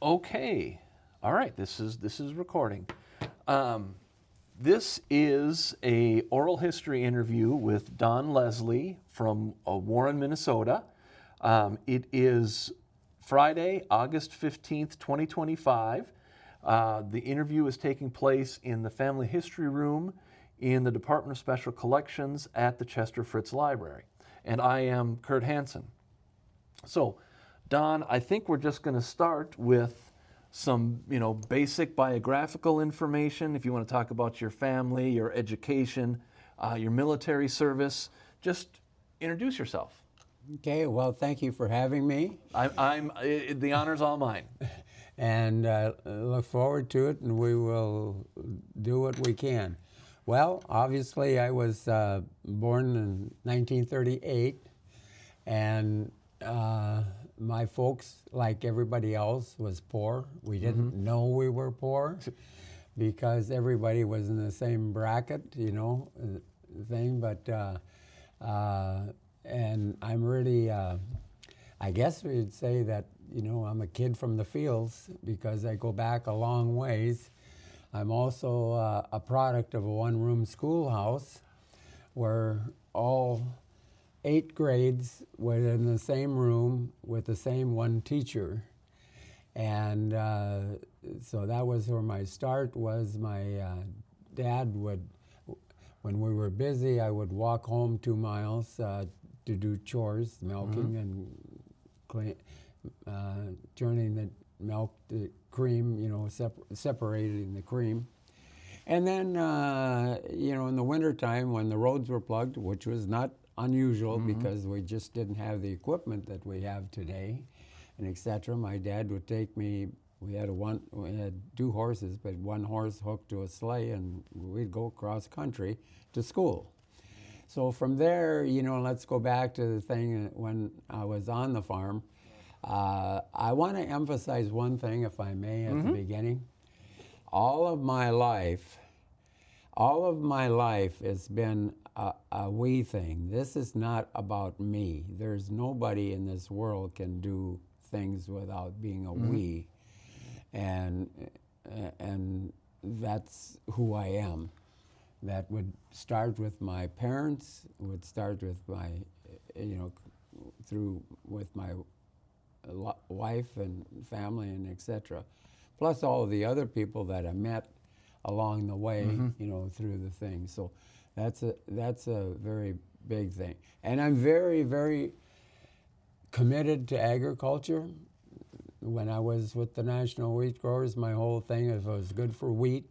Okay. All right. This is recording. This is a oral history interview with Don Loeslie from Warren, Minnesota. It is Friday, August 15th, 2025. The interview is taking place in the Family History Room in the Department of Special Collections at the Chester Fritz Library. And I am Curt Hanson. So, Don, I think we're just going to start with some, basic biographical information. If you want to talk about your family, your education, your military service, just introduce yourself. Okay, well, thank you for having me. The honor's all mine. And look forward to it, and we will do what we can. Well, obviously, I was born in 1938, and my folks, like everybody else, was poor. We didn't know we were poor because everybody was in the same bracket, thing. But and I'm really, I guess we'd say that, I'm a kid from the fields because I go back a long ways. I'm also a product of a one-room schoolhouse where all 8 grades were in the same room with the same one teacher. And so that was where my start was. My dad would, when we were busy, I would walk home 2 miles to do chores, milking and turning the milk to cream, separating the cream. And then, in the wintertime when the roads were plugged, which was not unusual because we just didn't have the equipment that we have today, and etc. My dad would take me. We had 2 horses, but 1 horse hooked to a sleigh, and we'd go cross country to school. So from there, let's go back to the thing when I was on the farm. I want to emphasize one thing, if I may, at the beginning. All of my life has been a we thing. This is not about me. There's nobody in this world can do things without being a we, and that's who I am. That would start with my parents. Would start with my, with my wife and family and etc. Plus all of the other people that I met along the way, through the thing. So that's a very big thing. And I'm very, very committed to agriculture. When I was with the National Wheat Growers, my whole thing, if it was good for wheat,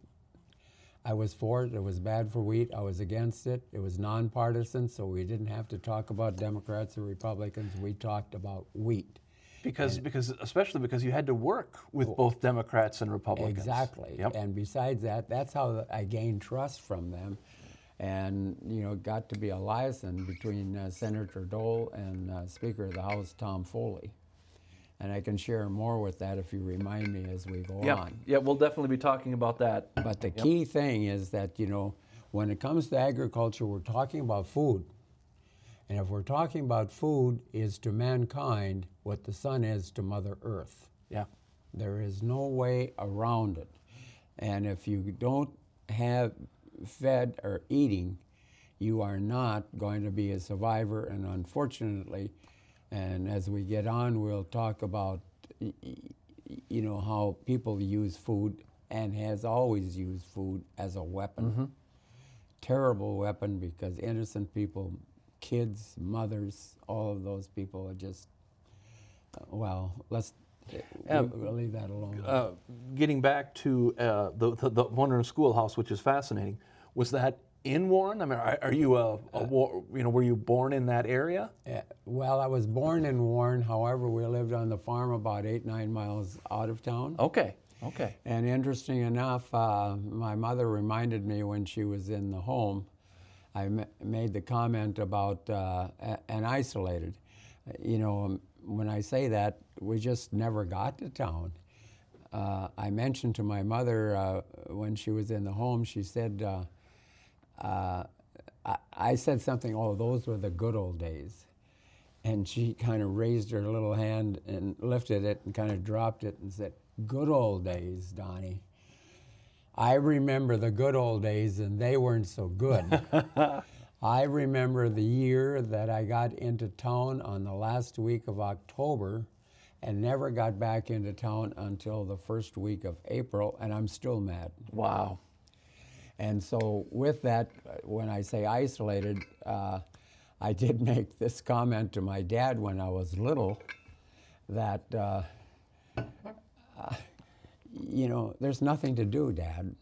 I was for it. If it was bad for wheat, I was against it. It was nonpartisan, so we didn't have to talk about Democrats or Republicans. We talked about wheat. Especially because you had to work with both Democrats and Republicans. Exactly. Yep. And besides that, that's how I gained trust from them. And, got to be a liaison between Senator Dole and Speaker of the House, Tom Foley. And I can share more with that if you remind me as we go on. Yeah, we'll definitely be talking about that. But the key thing is that, when it comes to agriculture, we're talking about food. And if we're talking about food, is to mankind what the sun is to Mother Earth. Yeah. There is no way around it. And if you don't have fed or eating, you are not going to be a survivor. And unfortunately, and as we get on, we'll talk about, how people use food and has always used food as a weapon. Terrible weapon, because innocent people, kids, mothers, all of those people are just, we'll leave that alone. Getting back to the Warren Schoolhouse, which is fascinating, was that in Warren? I mean, are you were you born in that area? Well, I was born in Warren. However, we lived on the farm about 8-9 miles out of town. Okay. And interesting enough, my mother reminded me when she was in the home, I made the comment about and isolated. When I say that, we just never got to town. I mentioned to my mother when she was in the home, she said, I said something, those were the good old days. And she kind of raised her little hand and lifted it and kind of dropped it and said, "Good old days, Donnie. I remember the good old days, and they weren't so good. I remember the year that I got into town on the last week of October and never got back into town until the first week of April, and I'm still mad." Wow. And so with that, when I say isolated, I did make this comment to my dad when I was little that, there's nothing to do, Dad.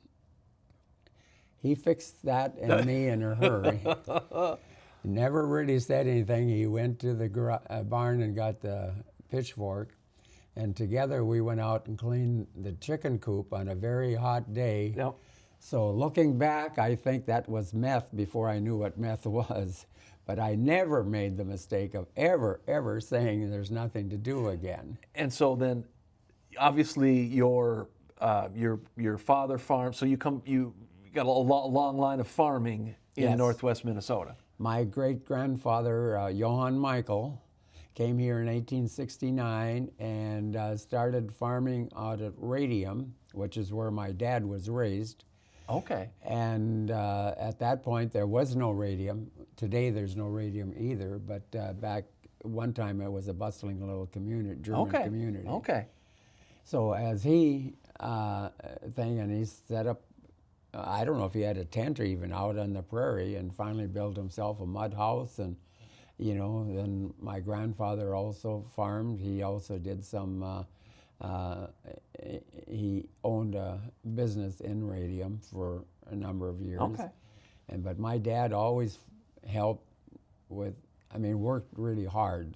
He fixed that and me in a hurry. Never really said anything. He went to the barn and got the pitchfork, and together we went out and cleaned the chicken coop on a very hot day. Yep. So looking back, I think that was meth before I knew what meth was. But I never made the mistake of ever saying there's nothing to do again. And so then, obviously, your father farmed. So you got a long line of farming in Yes. Northwest Minnesota. My great-grandfather, Johann Michael, came here in 1869 and started farming out at Radium, which is where my dad was raised. Okay. And at that point, there was no radium. Today, there's no radium either, but back one time, it was a bustling little community, German community. Okay. So as he and he set up, I don't know if he had a tent or even out on the prairie, and finally built himself a mud house. And, then my grandfather also farmed. He also did some, he owned a business in Radium for a number of years. Okay. But my dad always helped worked really hard.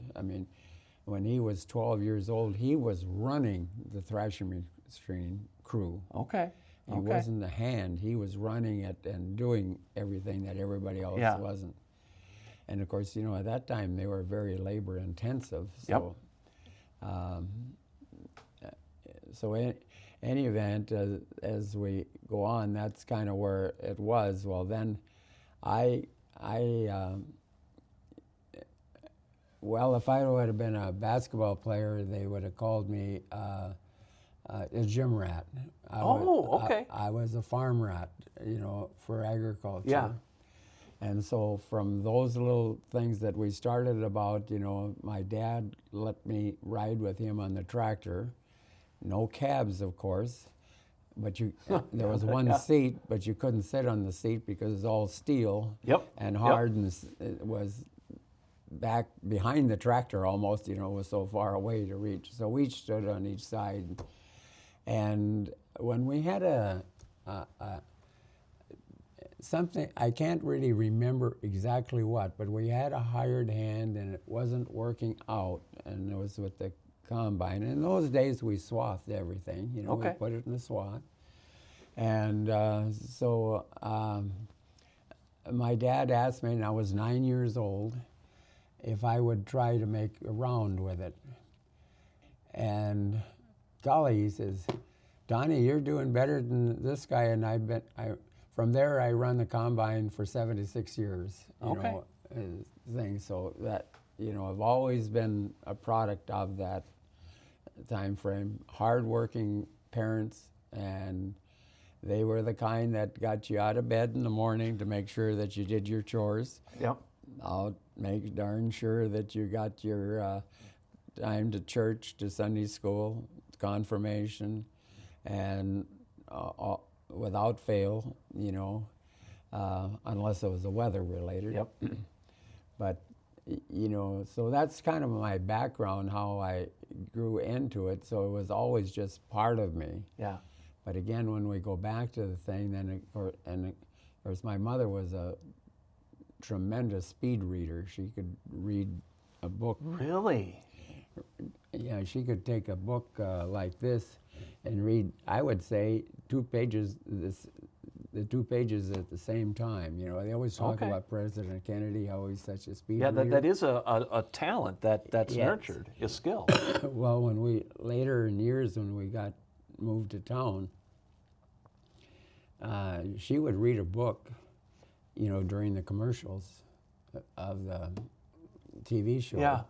When he was 12 years old, he was running the thrashing machine crew. Okay. He wasn't the hand. He was running it and doing everything that everybody else wasn't. And of course, at that time, they were very labor intensive. So, so in any event, as we go on, that's kind of where it was. Well, then if I would have been a basketball player, they would have called me a gym rat. I was a farm rat, for agriculture. Yeah. And so from those little things that we started about, my dad let me ride with him on the tractor. No cabs, of course, but there was one seat, but you couldn't sit on the seat because it was all steel and hard, and it was back behind the tractor almost, it was so far away to reach. So we stood on each side. And when we had something, I can't really remember exactly what, but we had a hired hand and it wasn't working out, and it was with the combine. In those days, we swathed everything, we put it in the swath. And so my dad asked me, and I was 9 years old, if I would try to make a round with it. And golly, he says, "Donnie, you're doing better than this guy." And from there, I run the combine for 76 years, thing. So that, I've always been a product of that time frame. Hardworking parents, and they were the kind that got you out of bed in the morning to make sure that you did your chores. Yep. I'll make darn sure that you got your time to church, to Sunday school, confirmation, and without fail, unless it was the weather related. Yep. But, so that's kind of my background, how I grew into it. So it was always just part of me. Yeah. But again, when we go back to the thing, then, of course, my mother was a tremendous speed reader. She could read a book. Really? Yeah, she could take a book like this and read, I would say, the 2 pages at the same time. They always talk about President Kennedy, how he's such a speed reader. That is a talent that's nurtured, a skill. Well, later in years when we got moved to town, she would read a book, during the commercials of the TV show. Yeah.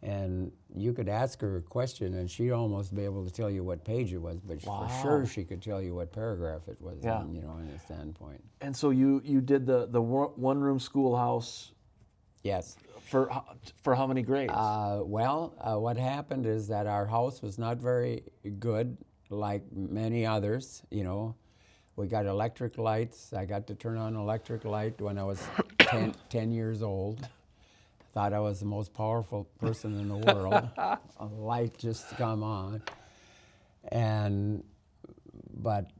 And you could ask her a question, and she'd almost be able to tell you what page it was, but Wow. for sure she could tell you what paragraph it was Yeah. in, in a standpoint. And so you did the one-room schoolhouse Yes. for how many grades? What happened is that our house was not very good, like many others, We got electric lights. I got to turn on electric light when I was 10 years old. Thought I was the most powerful person in the world. A light just come on. But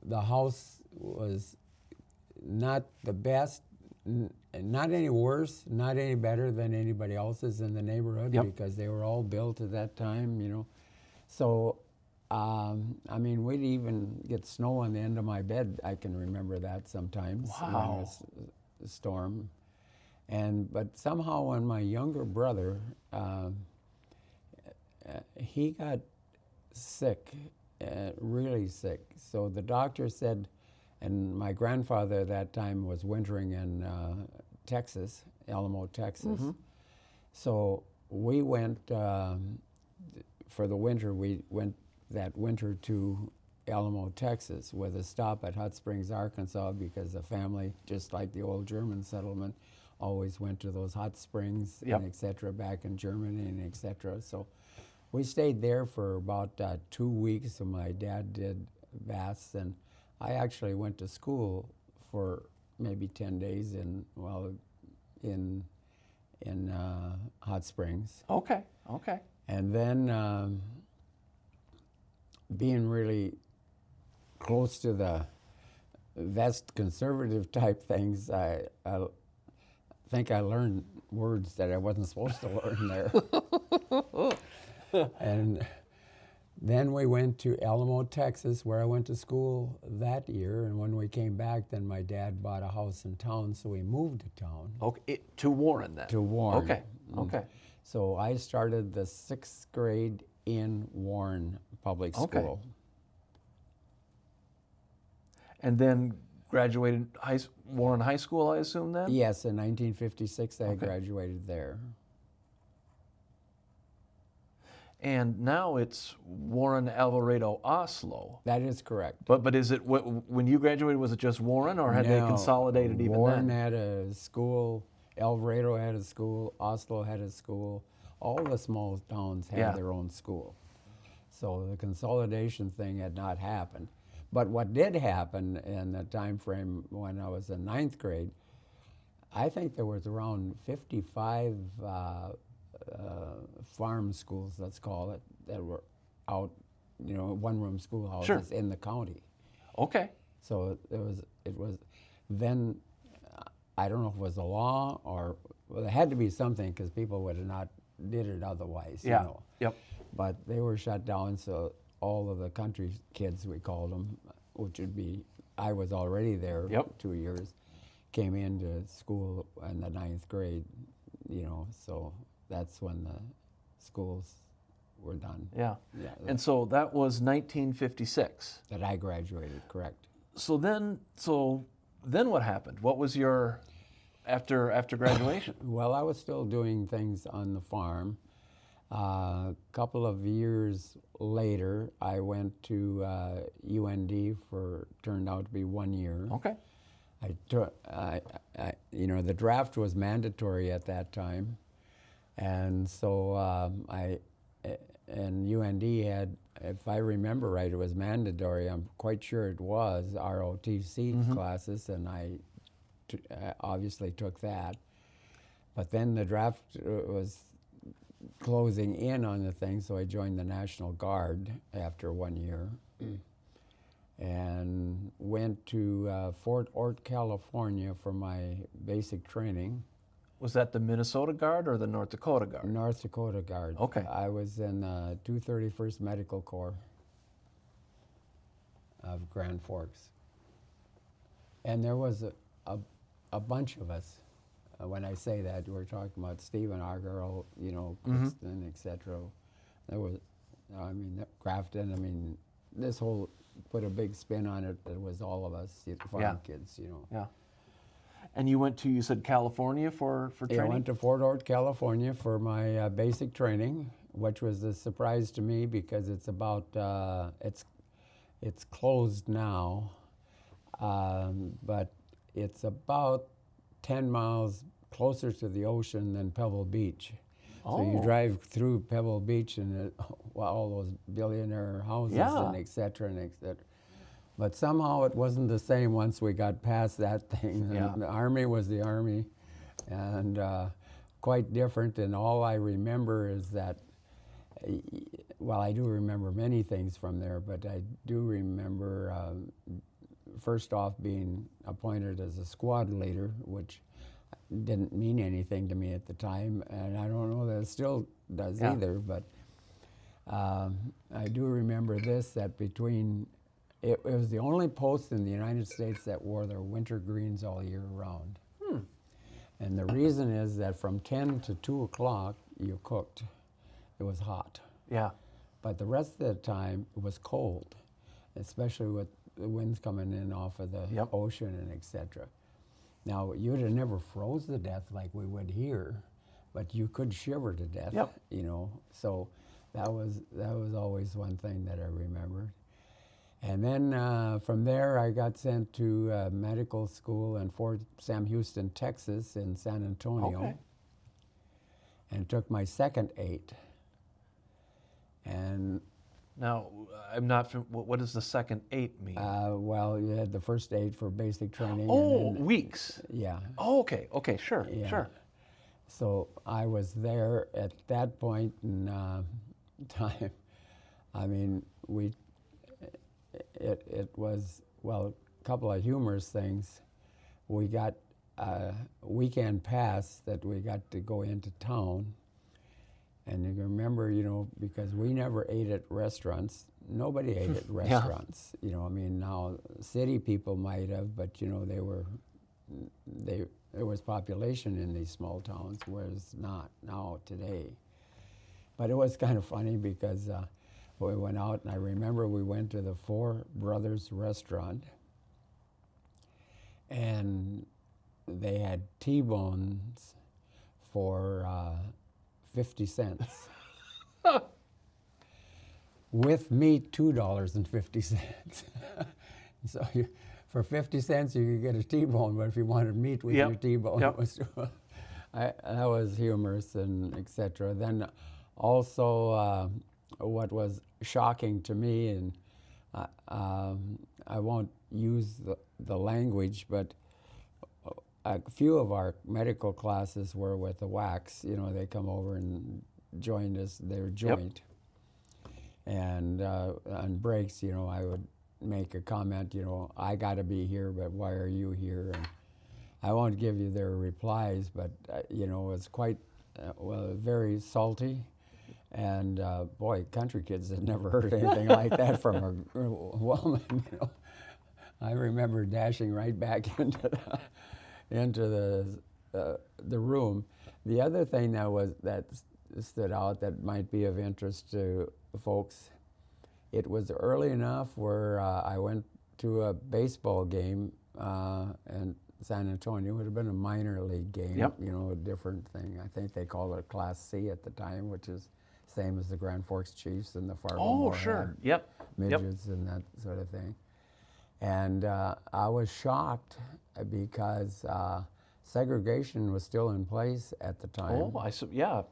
the house was not the best, not any worse, not any better than anybody else's in the neighborhood. Yep. Because they were all built at that time, So, we'd even get snow on the end of my bed. I can remember that sometimes. Wow. When it was a storm. But somehow when my younger brother, he got sick, really sick. So the doctor said, and my grandfather at that time was wintering in Texas, Alamo, Texas. Mm-hmm. So we went, for the winter, we went that winter to Alamo, Texas, with a stop at Hot Springs, Arkansas, because the family, just like the old German settlement, always went to those hot springs, Yep. and et cetera, back in Germany and et cetera. So we stayed there for about 2 weeks, and my dad did baths, and I actually went to school for maybe 10 days in Hot Springs. Okay. And then being really close to the vest conservative type things, I think I learned words that I wasn't supposed to learn there. And then we went to Alamo, Texas, where I went to school that year. And when we came back, then my dad bought a house in town, so we moved to town. Okay. To Warren then. To Warren. Okay. Okay. So I started the 6th grade in Warren Public School. Okay. And then graduated Warren High School, I assume then? Yes, in 1956 I graduated there. And now it's Warren Alvarado Oslo. That is correct. But is it when you graduated? Was it just Warren, or had they No, consolidated even Warren then? had a school, Alvarado had a school, Oslo had a school. All the small towns had Yeah. their own school. So the consolidation thing had not happened. But what did happen in the time frame when I was in 9th grade, I think there was around 55 farm schools, let's call it, that were out, one-room schoolhouses Sure. in the county. Okay. So it was then, I don't know if it was a law or, well, there had to be something, because people would have not did it otherwise, Yeah. Yep. But they were shut down, so all of the country kids, we called them, which would be, I was already there Yep. 2 years, came into school in the 9th grade, so that's when the schools were done. Yeah. Yeah, And so that was 1956. that I graduated, correct. So then what happened? What was your after graduation? Well, I was still doing things on the farm. A couple of years later, I went to UND turned out to be 1 year. Okay. The draft was mandatory at that time, and so and UND had, if I remember right, it was mandatory. I'm quite sure it was ROTC classes, and I obviously took that. But then the draft was closing in on the thing, so I joined the National Guard after 1 year. And went to Fort Ord, California for my basic training. Was that the Minnesota Guard or the North Dakota Guard? North Dakota Guard. Okay. I was in 231st Medical Corps of Grand Forks. And there was a bunch of us. When I say that, we're talking about Stephen Argyro, Kristen, et cetera. There was, Grafton, this whole, put a big spin on it. It was all of us, the farm Yeah. kids, Yeah. And you went to, you said California for Yeah, training? I went to Fort Ord, California for my basic training, which was a surprise to me because it's about, it's closed now, but it's about 10 miles closer to the ocean than Pebble Beach. So you Oh. drive through Pebble Beach and all those billionaire houses Yeah. and et cetera and et cetera. But somehow it wasn't the same once we got past that thing. Yeah. The Army was the Army, and quite different. And all I remember is that, well, I do remember many things from there, but I do remember first off being appointed as a squad leader, which didn't mean anything to me at the time, and I don't know that it still does Yeah. either, but I do remember this, that between, it was the only post in the United States that wore their winter greens all year round. And the reason is that from 10 to 2 o'clock, you cooked. It was hot. Yeah. But the rest of the time, it was cold, especially with the winds coming in off of the Yep. ocean and et cetera. Now, you'd have never froze to death like we would here, but you could shiver to death, Yep. you know. So that was always one thing that I remembered. And then from there, I got sent to medical school in Fort Sam Houston, Texas, in San Antonio, Okay. and took my second 8. And Now, I'm not, what does the second 8 mean? well, you had the first 8 for basic training. oh, and then, weeks. yeah. Oh, okay. Okay, sure, Yeah. sure. So I was there at that point in time. I mean, it was, well, a couple of humorous things. We got a weekend pass that we got to go into town. And you remember, you know, because we never ate at restaurants. Nobody ate at restaurants. You know, I mean, now city people might have, but you know, there was population in these small towns, whereas not now today. But it was kind of funny because we went out, and I remember we went to the Four Brothers restaurant, and they had T-bones for 50 cents. With meat, $2.50. So for 50 cents, you could get a T-bone, but if you wanted meat with Yep. your T-bone, Yep. it was that was humorous and etc. Then also, what was shocking to me, and I won't use the language, but a few of our medical classes were with the WACs. You know, they come over and joined us, their joint. And on breaks, you know, I would make a comment, you know, I got to be here, but why are you here? And I won't give you their replies, but, you know, it's quite, well, very salty. And boy, country kids had never heard anything like that from a woman, you know. I remember dashing right back into the room. The other thing that stood out that might be of interest to folks, it was early enough where I went to a baseball game in San Antonio. It would have been a minor league game, Yep. you know, a different thing. I think they called it Class C at the time, which is same as the Grand Forks Chiefs and the Fargo Oh, Moorhead sure. Yep. Yep. midgets and that sort of thing. And I was shocked because segregation was still in place at the time. Oh, yeah.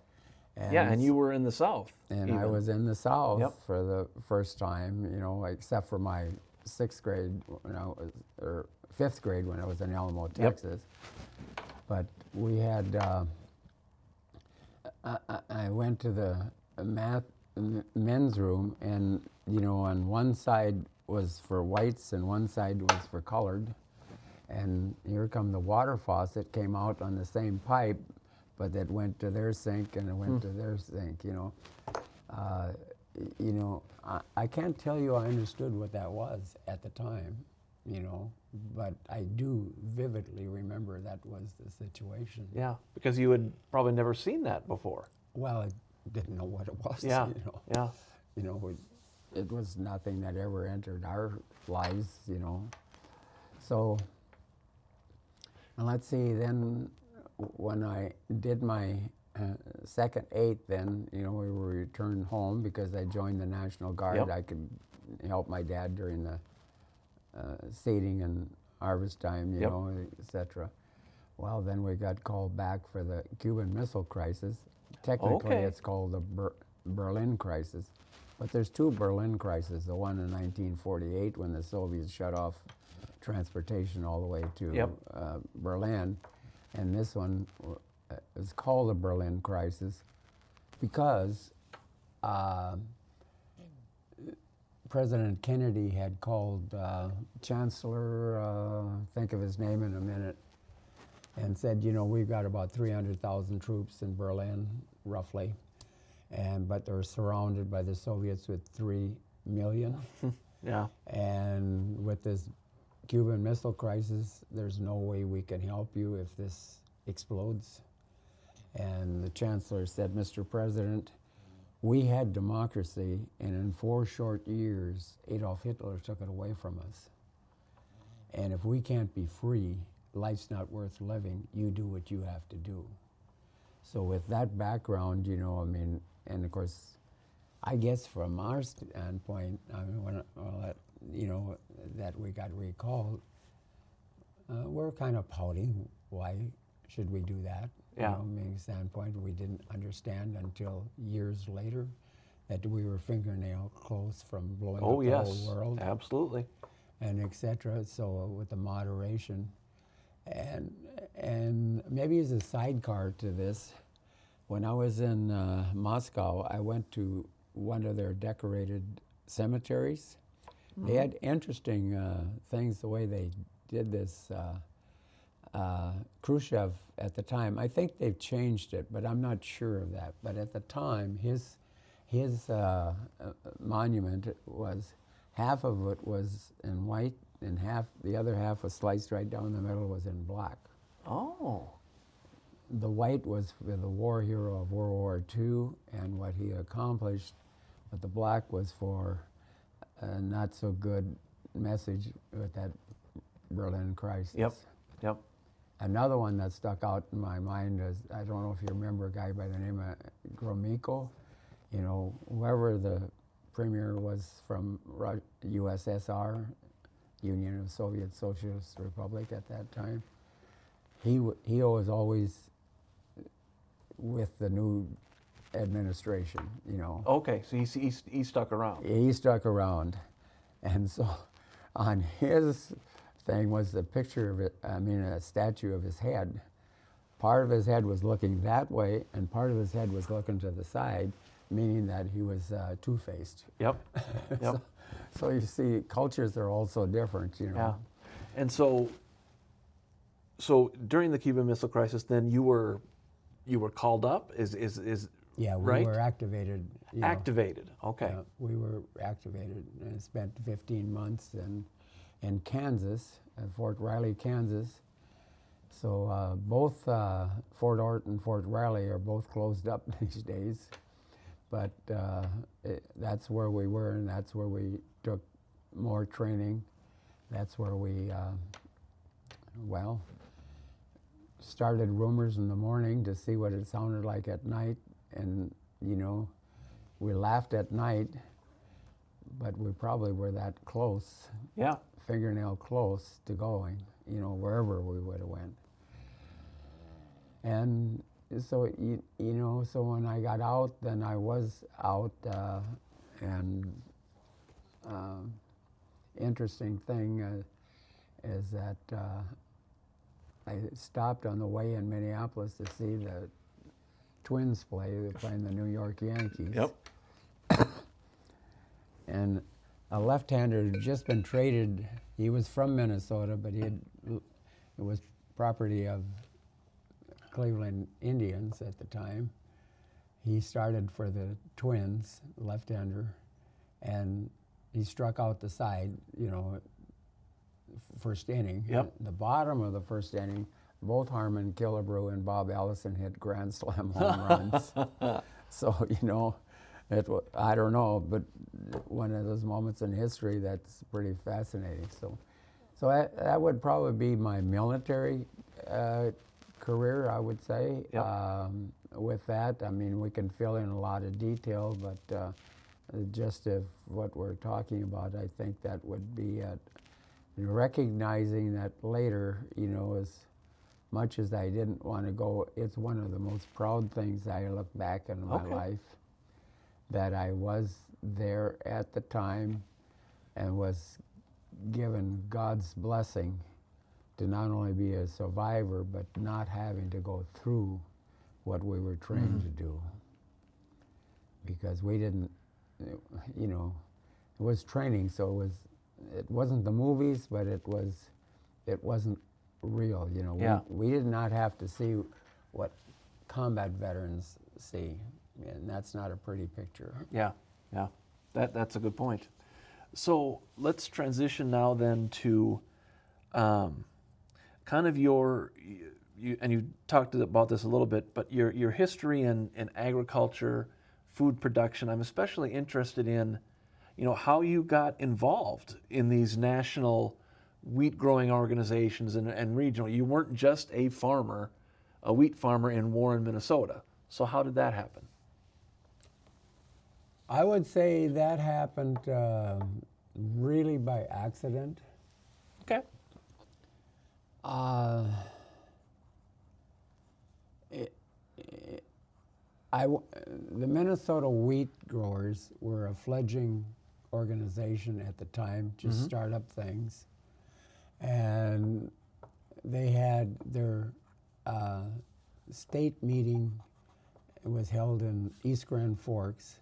Yeah, and you were in the South. And I even. was in the South Yep. for the first time, you know, except for my 6th grade when I was, or 5th grade when I was in Alamo, Texas. But we had, I went to the men's room, and, you know, on one side was for whites and one side was for colored. And here come the water faucet, came out on the same pipe, but that went to their sink and it went to their sink, you know. You know, I can't tell you I understood what that was at the time, you know, but I do vividly remember that was the situation. Yeah, because you had probably never seen that before. Well, I didn't know what it was, Yeah, you know. yeah. You know, it was nothing that ever entered our lives, you know. So And let's see, then when I did my second 8, then, we were returned home because I joined the National Guard. Yep. I could help my dad during the seeding and harvest time, Yep. et cetera. Well, then we got called back for the Cuban Missile Crisis. Technically, Okay. it's called the Berlin Crisis. But there's 2 Berlin crises, the one in 1948 when the Soviets shut off transportation all the way to Yep. Berlin, and this one is called the Berlin Crisis because President Kennedy had called Chancellor, think of his name in a minute, and said, we've got about 300,000 troops in Berlin, roughly, but they're surrounded by the Soviets with 3 million. Yeah. And with this Cuban Missile Crisis, there's no way we can help you if this explodes. And the Chancellor said, Mr. President, we had democracy, and in 4 short years, Adolf Hitler took it away from us. And if we can't be free, life's not worth living. You do what you have to do. So with that background, and of course, I guess from our standpoint, that we got recalled, we're kind of pouting. Why should we do that? Yeah. Standpoint, we didn't understand until years later that we were fingernail close from blowing Oh, up yes. the whole world, Absolutely. and et cetera. So with the moderation, and maybe as a sidecar to this, when I was in Moscow, I went to one of their decorated cemeteries. They had interesting things the way they did this. Khrushchev at the time, I think they've changed it, but I'm not sure of that. But at the time, his monument was, half of it was in white, and the other half was sliced right down the middle, was in black. Oh. The white was for the war hero of World War II and what he accomplished, but the black was for a not so good message with that Berlin crisis. Yep. Yep. Another one that stuck out in my mind is, I don't know if you remember a guy by the name of Gromyko. Whoever the premier was from USSR, Union of Soviet Socialist Republic at that time, he was always with the new administration, Okay, so he stuck around. He stuck around. And so on his thing was the picture of it, a statue of his head. Part of his head was looking that way, and part of his head was looking to the side, meaning that he was two-faced. Yep. Yep. So you see, cultures are also different, Yeah. And so during the Cuban Missile Crisis, then you were called up? Yeah, we right? were activated. Activated, okay. We were activated and spent 15 months in Kansas, at Fort Riley, Kansas. So both Fort Ort and Fort Riley are both closed up these days. But that's where we were, and that's where we took more training. That's where we, started rumors in the morning to see what it sounded like at night. And, we laughed at night, but we probably were that close, Yeah. fingernail close to going, wherever we would have went. And so, so when I got out, then I was out, and interesting thing is that I stopped on the way in Minneapolis to see the Twins play. They were playing the New York Yankees. Yep. And a left-hander had just been traded. He was from Minnesota, but it was property of Cleveland Indians at the time. He started for the Twins, left-hander, and he struck out the side, first inning. Yep. The bottom of the first inning, both Harmon Killebrew and Bob Ellison hit Grand Slam home runs. So, I don't know, but one of those moments in history that's pretty fascinating. So that would probably be my military career, I would say. Yep. With that, I mean, we can fill in a lot of detail, but just if what we're talking about, I think that would be recognizing that later, you know, as much as I didn't want to go, it's one of the most proud things I look back in my life, that I was there at the time and was given God's blessing to not only be a survivor, but not having to go through what we were trained to do. Because we didn't, you know, it was training, so it wasn't the movies, but it wasn't real, you know. Yeah. We did not have to see what combat veterans see, and that's not a pretty picture. Yeah, yeah, that's a good point. So let's transition now then to kind of you and you talked about this a little bit, but your history in agriculture, food production. I'm especially interested in, you know, how you got involved in these national wheat growing organizations and regional. You weren't just a farmer, a wheat farmer in Warren, Minnesota. So how did that happen? I would say that happened really by accident. Okay. The Minnesota wheat growers were a fledgling organization at the time, just startup things. And they had their state meeting. It was held in East Grand Forks.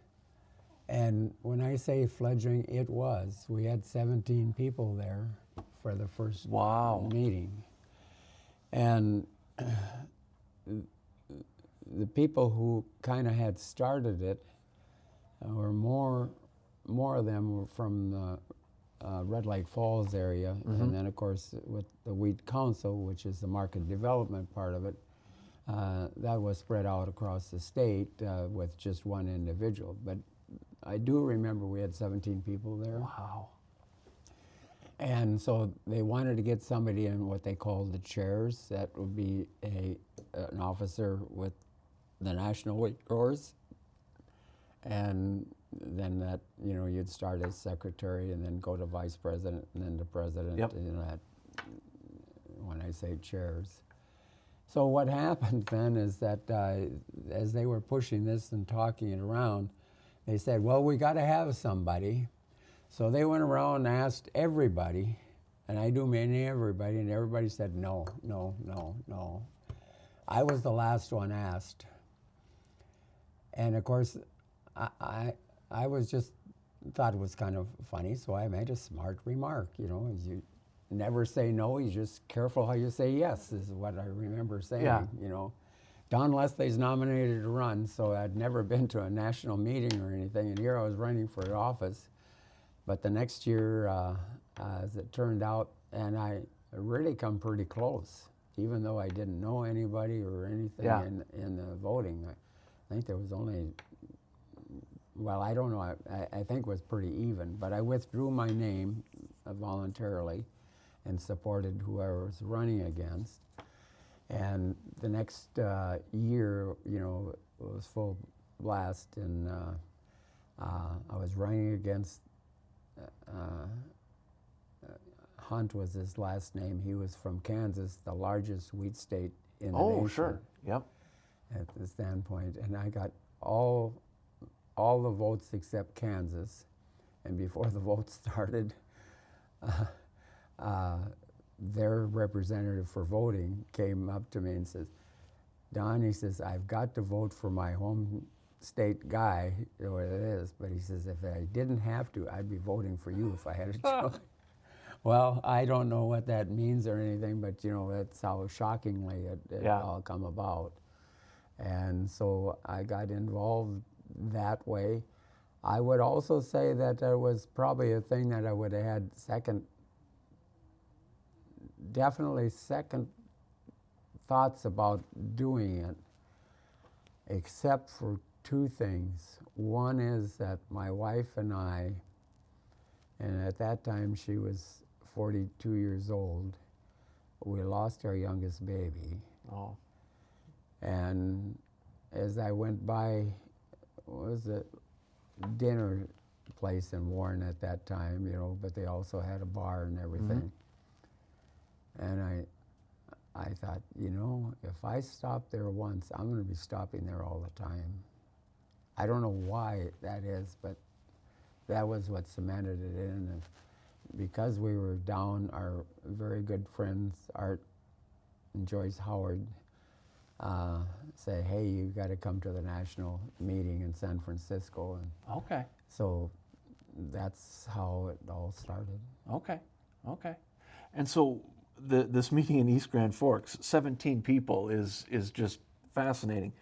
And when I say fledgling, it was. We had 17 people there for the first meeting. And the people who kind of had started it were more of them were from the Red Lake Falls area, and then of course with the Wheat Council, which is the market development part of it, that was spread out across the state with just one individual. But I do remember we had 17 people there. Wow. And so they wanted to get somebody in what they called the chairs. That would be an officer with the national wheat growers, and then that, you know, you'd start as secretary and then go to vice president and then to president. Yep. You know, that, when I say chairs. So what happened then is that as they were pushing this and talking it around, they said, well, we got to have somebody. So they went around and asked everybody, and I do mean everybody, and everybody said no, no, no, no. I was the last one asked. And of course, I was just thought it was kind of funny, so I made a smart remark, you know, as you never say no, you just careful how you say yes, is what I remember saying, you know. Don Loeslie's nominated to run, so I'd never been to a national meeting or anything, and here I was running for office. But the next year, as it turned out, and I really come pretty close, even though I didn't know anybody or anything in the voting. I think there was only, well, I don't know, I think it was pretty even, but I withdrew my name voluntarily and supported whoever was running against. And the next year, you know, it was full blast, and I was running against Hunt was his last name. He was from Kansas, the largest wheat state in the nation. Oh, sure. Yep. At the standpoint, and I got all the votes except Kansas. And before the vote started, their representative for voting came up to me and says, Don, he says, I've got to vote for my home state guy, you know what it is, but he says, if I didn't have to, I'd be voting for you if I had a choice. Well, I don't know what that means or anything, but you know, that's how shockingly it all come about. And so I got involved that way. I would also say that there was probably a thing that I would have had definitely second thoughts about doing it, except for two things. One is that my wife and I, and at that time she was 42 years old, we lost our youngest baby. Oh. And as I went by, what was it, dinner place in Warren at that time, but they also had a bar and everything. And I thought, if I stop there once, I'm going to be stopping there all the time. I don't know why that is, but that was what cemented it in. And because we were down, our very good friends, Art and Joyce Howard, say, hey, you got to come to the national meeting in San Francisco. And Okay. so that's how it all started. Okay. Okay. And so this meeting in East Grand Forks, 17 people, is just fascinating.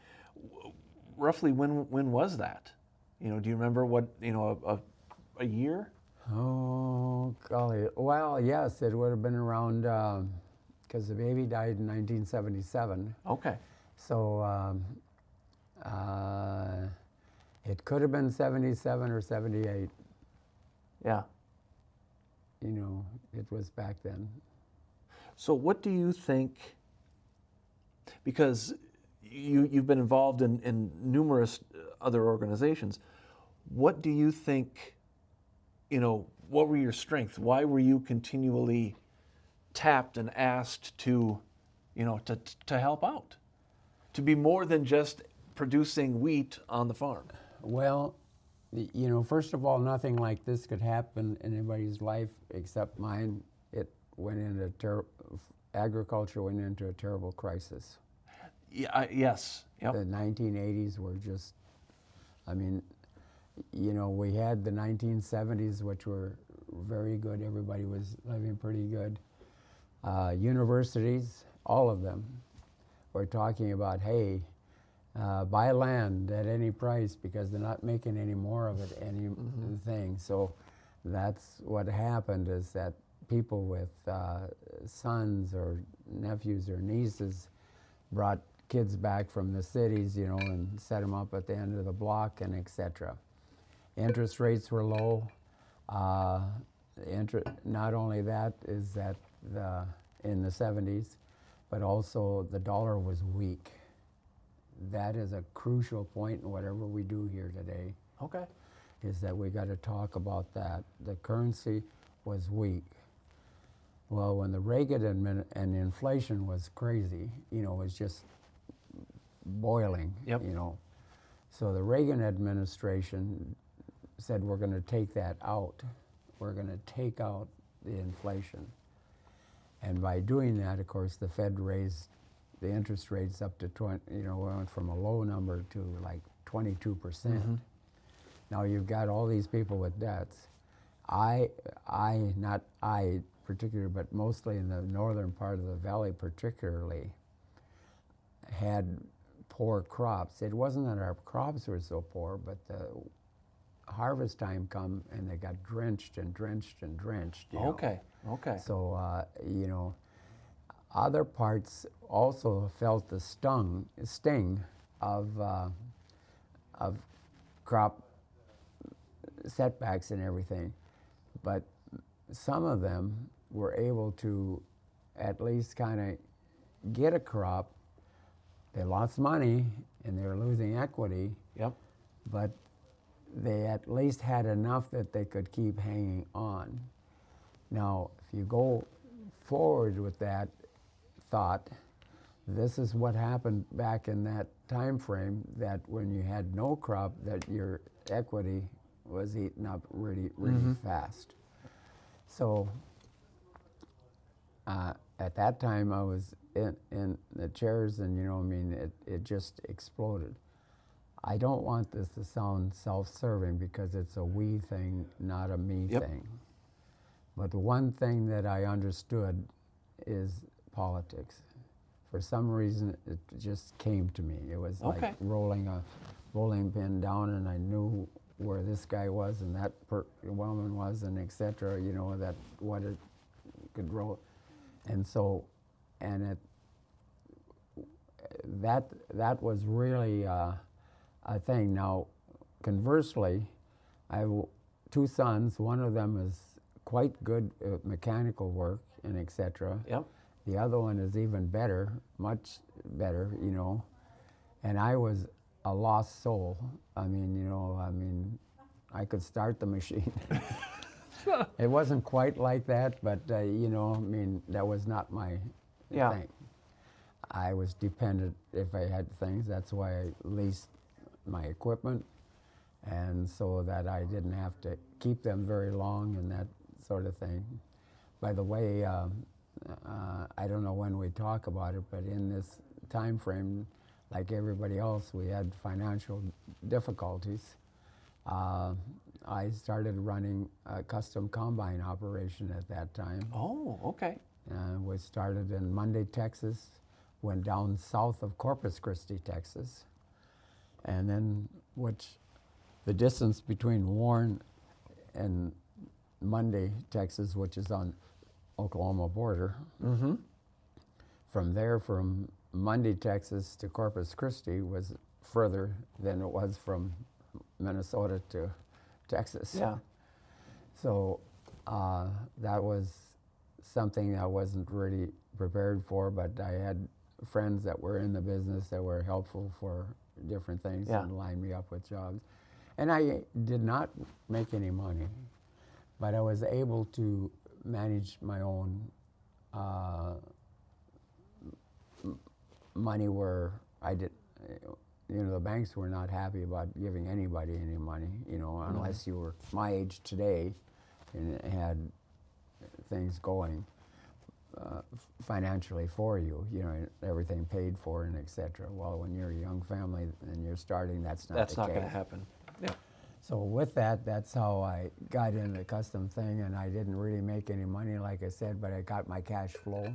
Roughly when was that? Do you remember what, a year? Oh, golly. Well, yes, it would have been around, because the baby died in 1977. Okay. So it could have been 77 or 78. Yeah. It was back then. So what do you think, because you've been involved in numerous other organizations, what do you think, what were your strengths? Why were you continually tapped and asked to help out? To be more than just producing wheat on the farm? Well, first of all, nothing like this could happen in anybody's life except mine. It went into agriculture went into a terrible crisis. Yeah. Yes. Yep. The 1980s were just, we had the 1970s, which were very good. Everybody was living pretty good. Universities, all of them, were talking about, hey, buy land at any price because they're not making any more of it, anything. So that's what happened, is that people with sons or nephews or nieces brought kids back from the cities, and set them up at the end of the block and etc. Interest rates were low. Not only that, is that in the 70s, but also the dollar was weak. That is a crucial point in whatever we do here today. Okay. Is that we got to talk about that. The currency was weak. Well, when the Reagan and inflation was crazy, it was just boiling, Yep. So the Reagan administration said, we're going to take that out. We're going to take out the inflation. And by doing that, of course, the Fed raised the interest rates up to 20, went from a low number to like 22%. Now you've got all these people with debts. Not I particularly, but mostly in the northern part of the valley particularly, had poor crops. It wasn't that our crops were so poor, but the harvest time come and they got drenched and drenched and drenched. Okay. So, other parts also felt the sting of crop setbacks and everything. But some of them were able to at least kind of get a crop. They lost money and they were losing equity. Yep. But they at least had enough that they could keep hanging on. Now, if you go forward with that thought, this is what happened back in that time frame, that when you had no crop, that your equity was eaten up really fast. So at that time, I was in the chairs, and it just exploded. I don't want this to sound self-serving because it's a we thing, not a me thing. But the one thing that I understood is politics. For some reason, it just came to me. It was like rolling a bowling pin down, and I knew where this guy was and that woman was, and etc. That what it could roll, and so, and that was really a thing. Now, conversely, I have two sons. One of them is quite good at mechanical work and etc. Yep. The other one is even better, much better, And I was a lost soul. I mean, I could start the machine. It wasn't quite like that, but that was not my thing. I was dependent if I had things. That's why I leased my equipment, and so that I didn't have to keep them very long and that sort of thing. By the way, I don't know when we talk about it, but in this time frame, like everybody else, we had financial difficulties. I started running a custom combine operation at that time. Oh, okay. We started in Munday, Texas, went down south of Corpus Christi, Texas, and then the distance between Warren and Munday, Texas, which is on Oklahoma border. Mm-hmm. From there, from Munday, Texas to Corpus Christi was further than it was from Minnesota to Texas. Yeah. So that was something I wasn't really prepared for, but I had friends that were in the business that were helpful for different things and lined me up with jobs. And I did not make any money, but I was able to manage my own money where I did, the banks were not happy about giving anybody any money, unless you were my age today and had things going financially for you, everything paid for and et cetera. Well, when you're a young family and you're starting, that's not the case. That's not going to happen. Yeah. So with that, that's how I got into the custom thing, and I didn't really make any money, like I said, but I got my cash flow.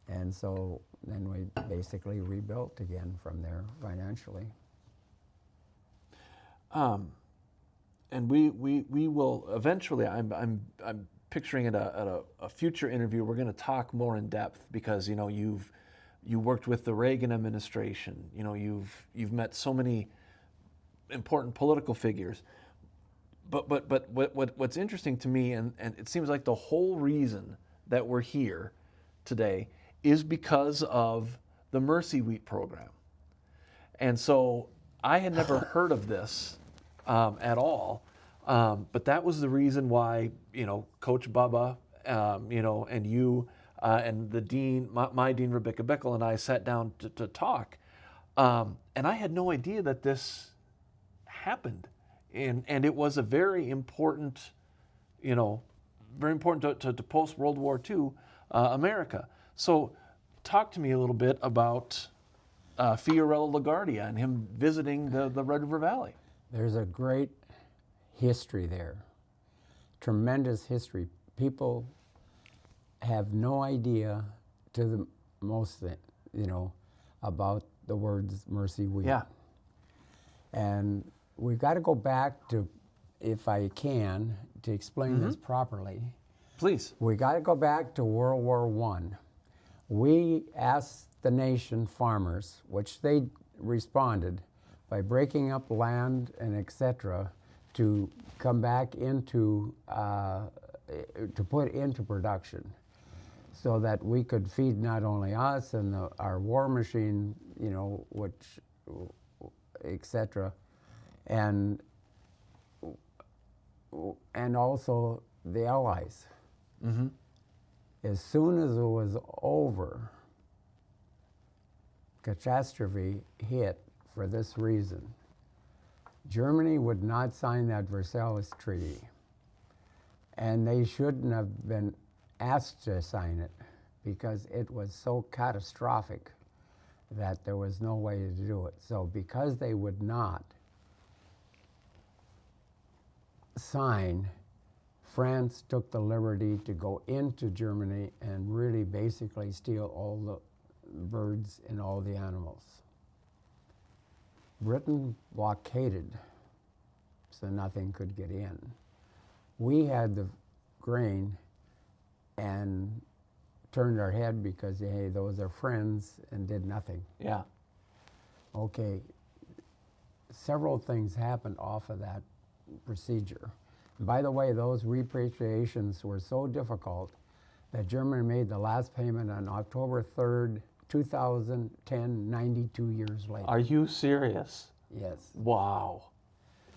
And so then we basically rebuilt again from there financially. And we will eventually. I'm picturing at a future interview. We're going to talk more in depth because you worked with the Reagan administration. You've met so many important political figures. But what's interesting to me, and it seems like the whole reason that we're here today is because of the Mercy Wheat program. And so I had never heard of this at all, but that was the reason why, Coach Bubba, and you and the dean, my dean, Rebecca Bickel, and I sat down to talk. And I had no idea that this happened. And it was a very important, to post-World War II America. So talk to me a little bit about Fiorello La Guardia and him visiting the Red River Valley. There's a great history there, tremendous history. People have no idea to the most, about the words Mercy Wheat. Yeah. And we've got to go back to, if I can, to explain this properly. Please. We got to go back to World War I. We asked the nation farmers, which they responded by breaking up land and etc., to come back into, to put into production so that we could feed not only us and our war machine, which, etc., and also the Allies. Mm-hmm. As soon as it was over, catastrophe hit for this reason. Germany would not sign that Versailles Treaty, and they shouldn't have been asked to sign it because it was so catastrophic that there was no way to do it. So because they would not sign, France took the liberty to go into Germany and really basically steal all the birds and all the animals. Britain blockaded, so nothing could get in. We had the grain and turned our head because, hey, those are friends, and did nothing. Yeah. Okay, several things happened off of that procedure. By the way, those repatriations were so difficult that Germany made the last payment on October 3rd, 2010, 92 years later. Are you serious? Yes. Wow.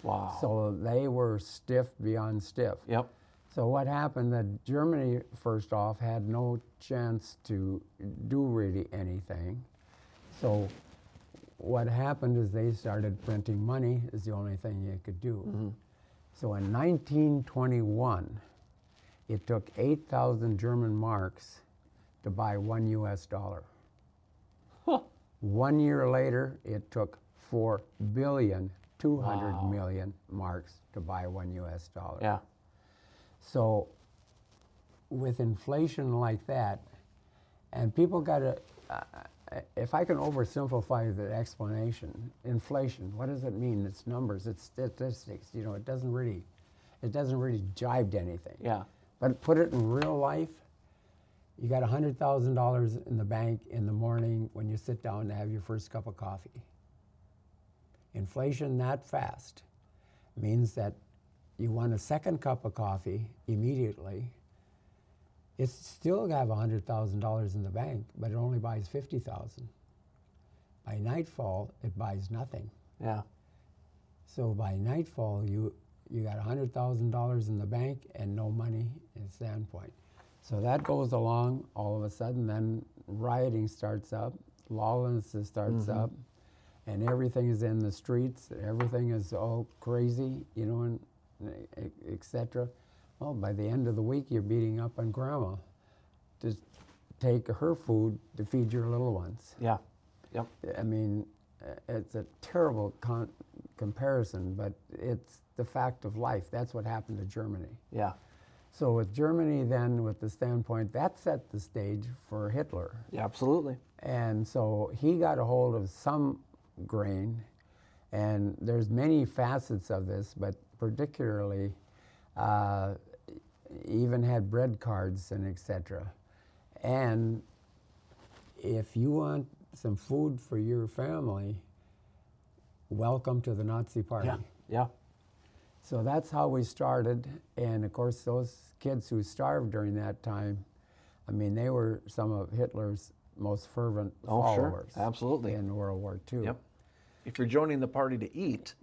Wow. So they were stiff beyond stiff. Yep. So what happened that Germany, first off, had no chance to do really anything. So what happened is they started printing money is the only thing you could do. So in 1921, it took 8,000 German marks to buy $1 US. Huh. 1 year later, it took 4,200,000,000 Wow. marks to buy $1 US. Yeah. So with inflation like that, and people got to, if I can oversimplify the explanation, inflation, what does it mean? It's numbers, it's statistics, you know, it doesn't really jibe to anything. Yeah. But put it in real life, you got $100,000 in the bank in the morning when you sit down to have your first cup of coffee. Inflation that fast means that you want a second cup of coffee immediately. It's still got $100,000 in the bank, but it only buys 50,000. By nightfall, it buys nothing. Yeah. So by nightfall, you got $100,000 in the bank and no money in standpoint. So that goes along. All of a sudden, then rioting starts up, lawlessness starts up, and everything is in the streets. Everything is all crazy, you know, and etc. Well, by the end of the week, you're beating up on grandma to take her food to feed your little ones. Yeah. Yep. I mean, it's a terrible comparison, but it's the fact of life. That's what happened to Germany. Yeah. So with Germany then, with the standpoint, that set the stage for Hitler. Yeah, absolutely. And so he got a hold of some grain, and there's many facets of this, but particularly even had bread cards and etc. And if you want some food for your family, welcome to the Nazi Party. Yeah. Yeah. So that's how we started, and of course those kids who starved during that time, I mean, they were some of Hitler's most fervent followers. Sure. Absolutely. In World War II. Yep. If you're joining the party to eat,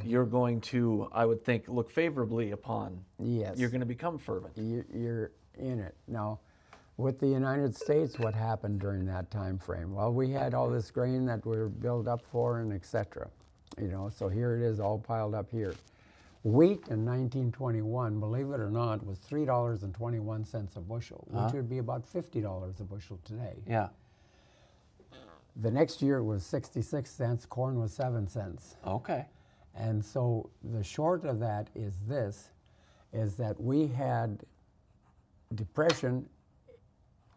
you're going to, I would think, look favorably upon. Yes. You're going to become fervent. You're in it. Now, with the United States, what happened during that time frame? Well, we had all this grain that we were built up for and etc. You know, so here it is all piled up here. Wheat in 1921, believe it or not, was $3.21 a bushel, which would be about $50 a bushel today. Yeah. The next year it was 66 cents, corn was 7 cents. Okay. And so the short of that is this, is that we had depression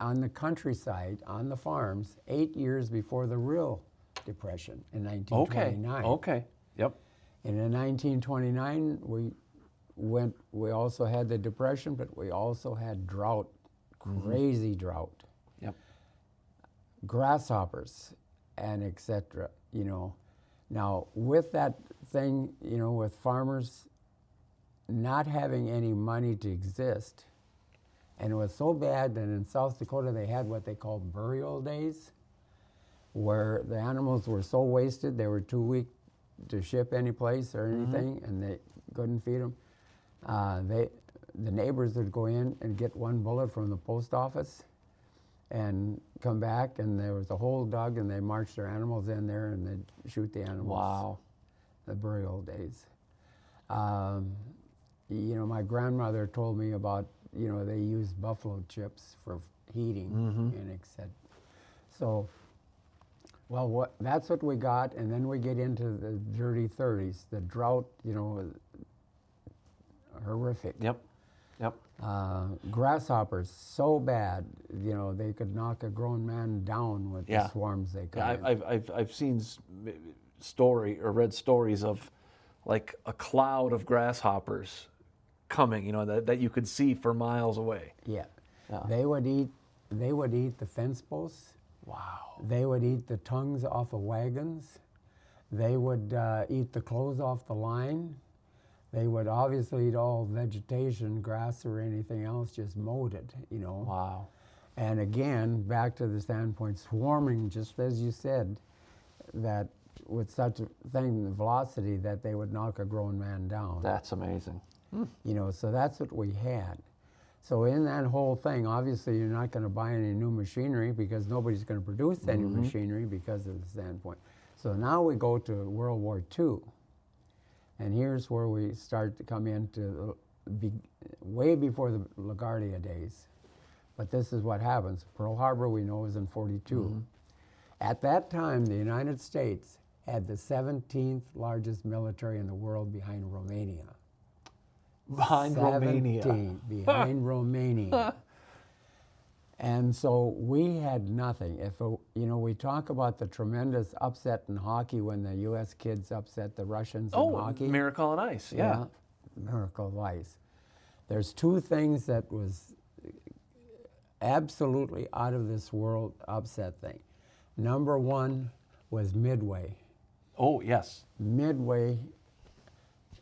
on the countryside, on the farms, 8 years before the real depression in 1929. Okay. Yep. And in 1929, we also had the depression, but we also had drought, crazy drought. Yep. Grasshoppers and etc. You know, now with that thing, you know, with farmers not having any money to exist, and it was so bad that in South Dakota they had what they called burial days, where the animals were so wasted they were too weak to ship any place or anything, and they couldn't feed them. The neighbors would go in and get one bullet from the post office and come back, and there was a hole dug, and they marched their animals in there and they'd shoot the animals. Wow. The burial days. You know, my grandmother told me about, you know, they used buffalo chips for heating and etc. So, well, that's what we got, and then we get into the dirty 30s. The drought, you know, horrific. Yep. Yep. Grasshoppers, so bad, you know, they could knock a grown man down with the swarms they come in. I've seen read stories of like a cloud of grasshoppers coming, you know, that you could see for miles away. Yeah. They would eat the fence posts. Wow. They would eat the tongues off of wagons. They would eat the clothes off the line. They would obviously eat all vegetation, grass or anything else, just mowed it, you know. Wow. And again, back to the standpoint, swarming, just as you said, that with such a thing, the velocity that they would knock a grown man down. That's amazing. You know, so that's what we had. So in that whole thing, obviously you're not going to buy any new machinery because nobody's going to produce any machinery because of the standpoint. So now we go to World War II. And here's where we start to come into way before the LaGuardia days. But this is what happens. Pearl Harbor, we know, is in 42. At that time, the United States had the 17th largest military in the world behind Romania. Behind Romania. 17, behind Romania. And so we had nothing. You know, we talk about the tremendous upset in hockey when the U.S. kids upset the Russians in hockey. Miracle on Ice, yeah. Miracle of Ice. There's two things that was absolutely out of this world upset thing. Number one was Midway. Oh, yes. Midway,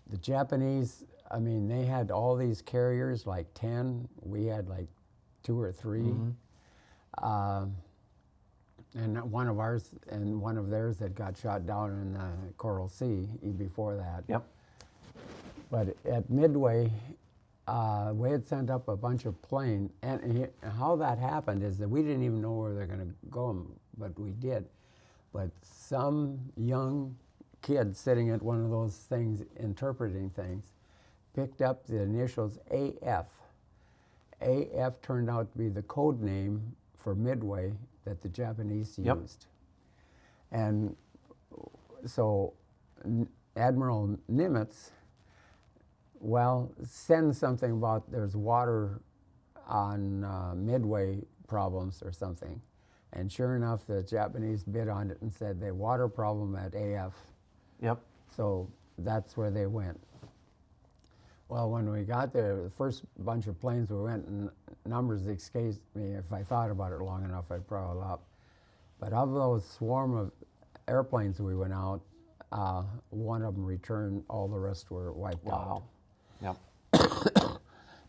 the Japanese, I mean, they had all these carriers, like 10. We had like 2 or 3. And one of ours and one of theirs that got shot down in the Coral Sea before that. Yep. But at Midway, we had sent up a bunch of planes, and how that happened is that we didn't even know where they're going to go, but we did. But some young kid sitting at one of those things, interpreting things, picked up the initials AF. AF turned out to be the code name for Midway that the Japanese used. And so Admiral Nimitz, well, send something about there's water on Midway problems or something. And sure enough, the Japanese bid on it and said the water problem at AF. Yep. So that's where they went. Well, when we got there, the first bunch of planes we went, and numbers escaped me. If I thought about it long enough, I'd probably up. But of those swarm of airplanes we went out, one of them returned, all the rest were wiped out. Yep.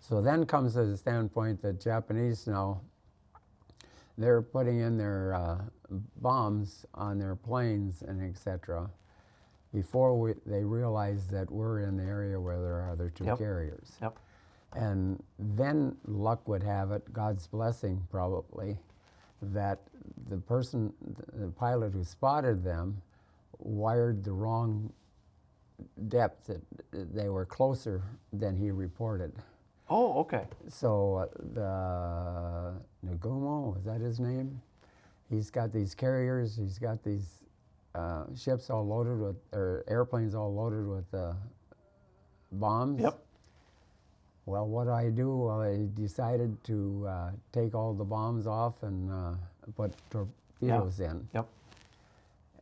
So then comes the standpoint that Japanese now, they're putting in their bombs on their planes and etc. before they realize that we're in the area where there are other two carriers. Yep. And then luck would have it, God's blessing probably, that the pilot who spotted them wired the wrong depth, that they were closer than he reported. Oh, okay. So the Nagumo, was that his name? He's got these carriers, he's got these ships all loaded with, or airplanes all loaded with bombs. Yep. Well, what do I do? Well, I decided to take all the bombs off and put torpedoes in. Yep.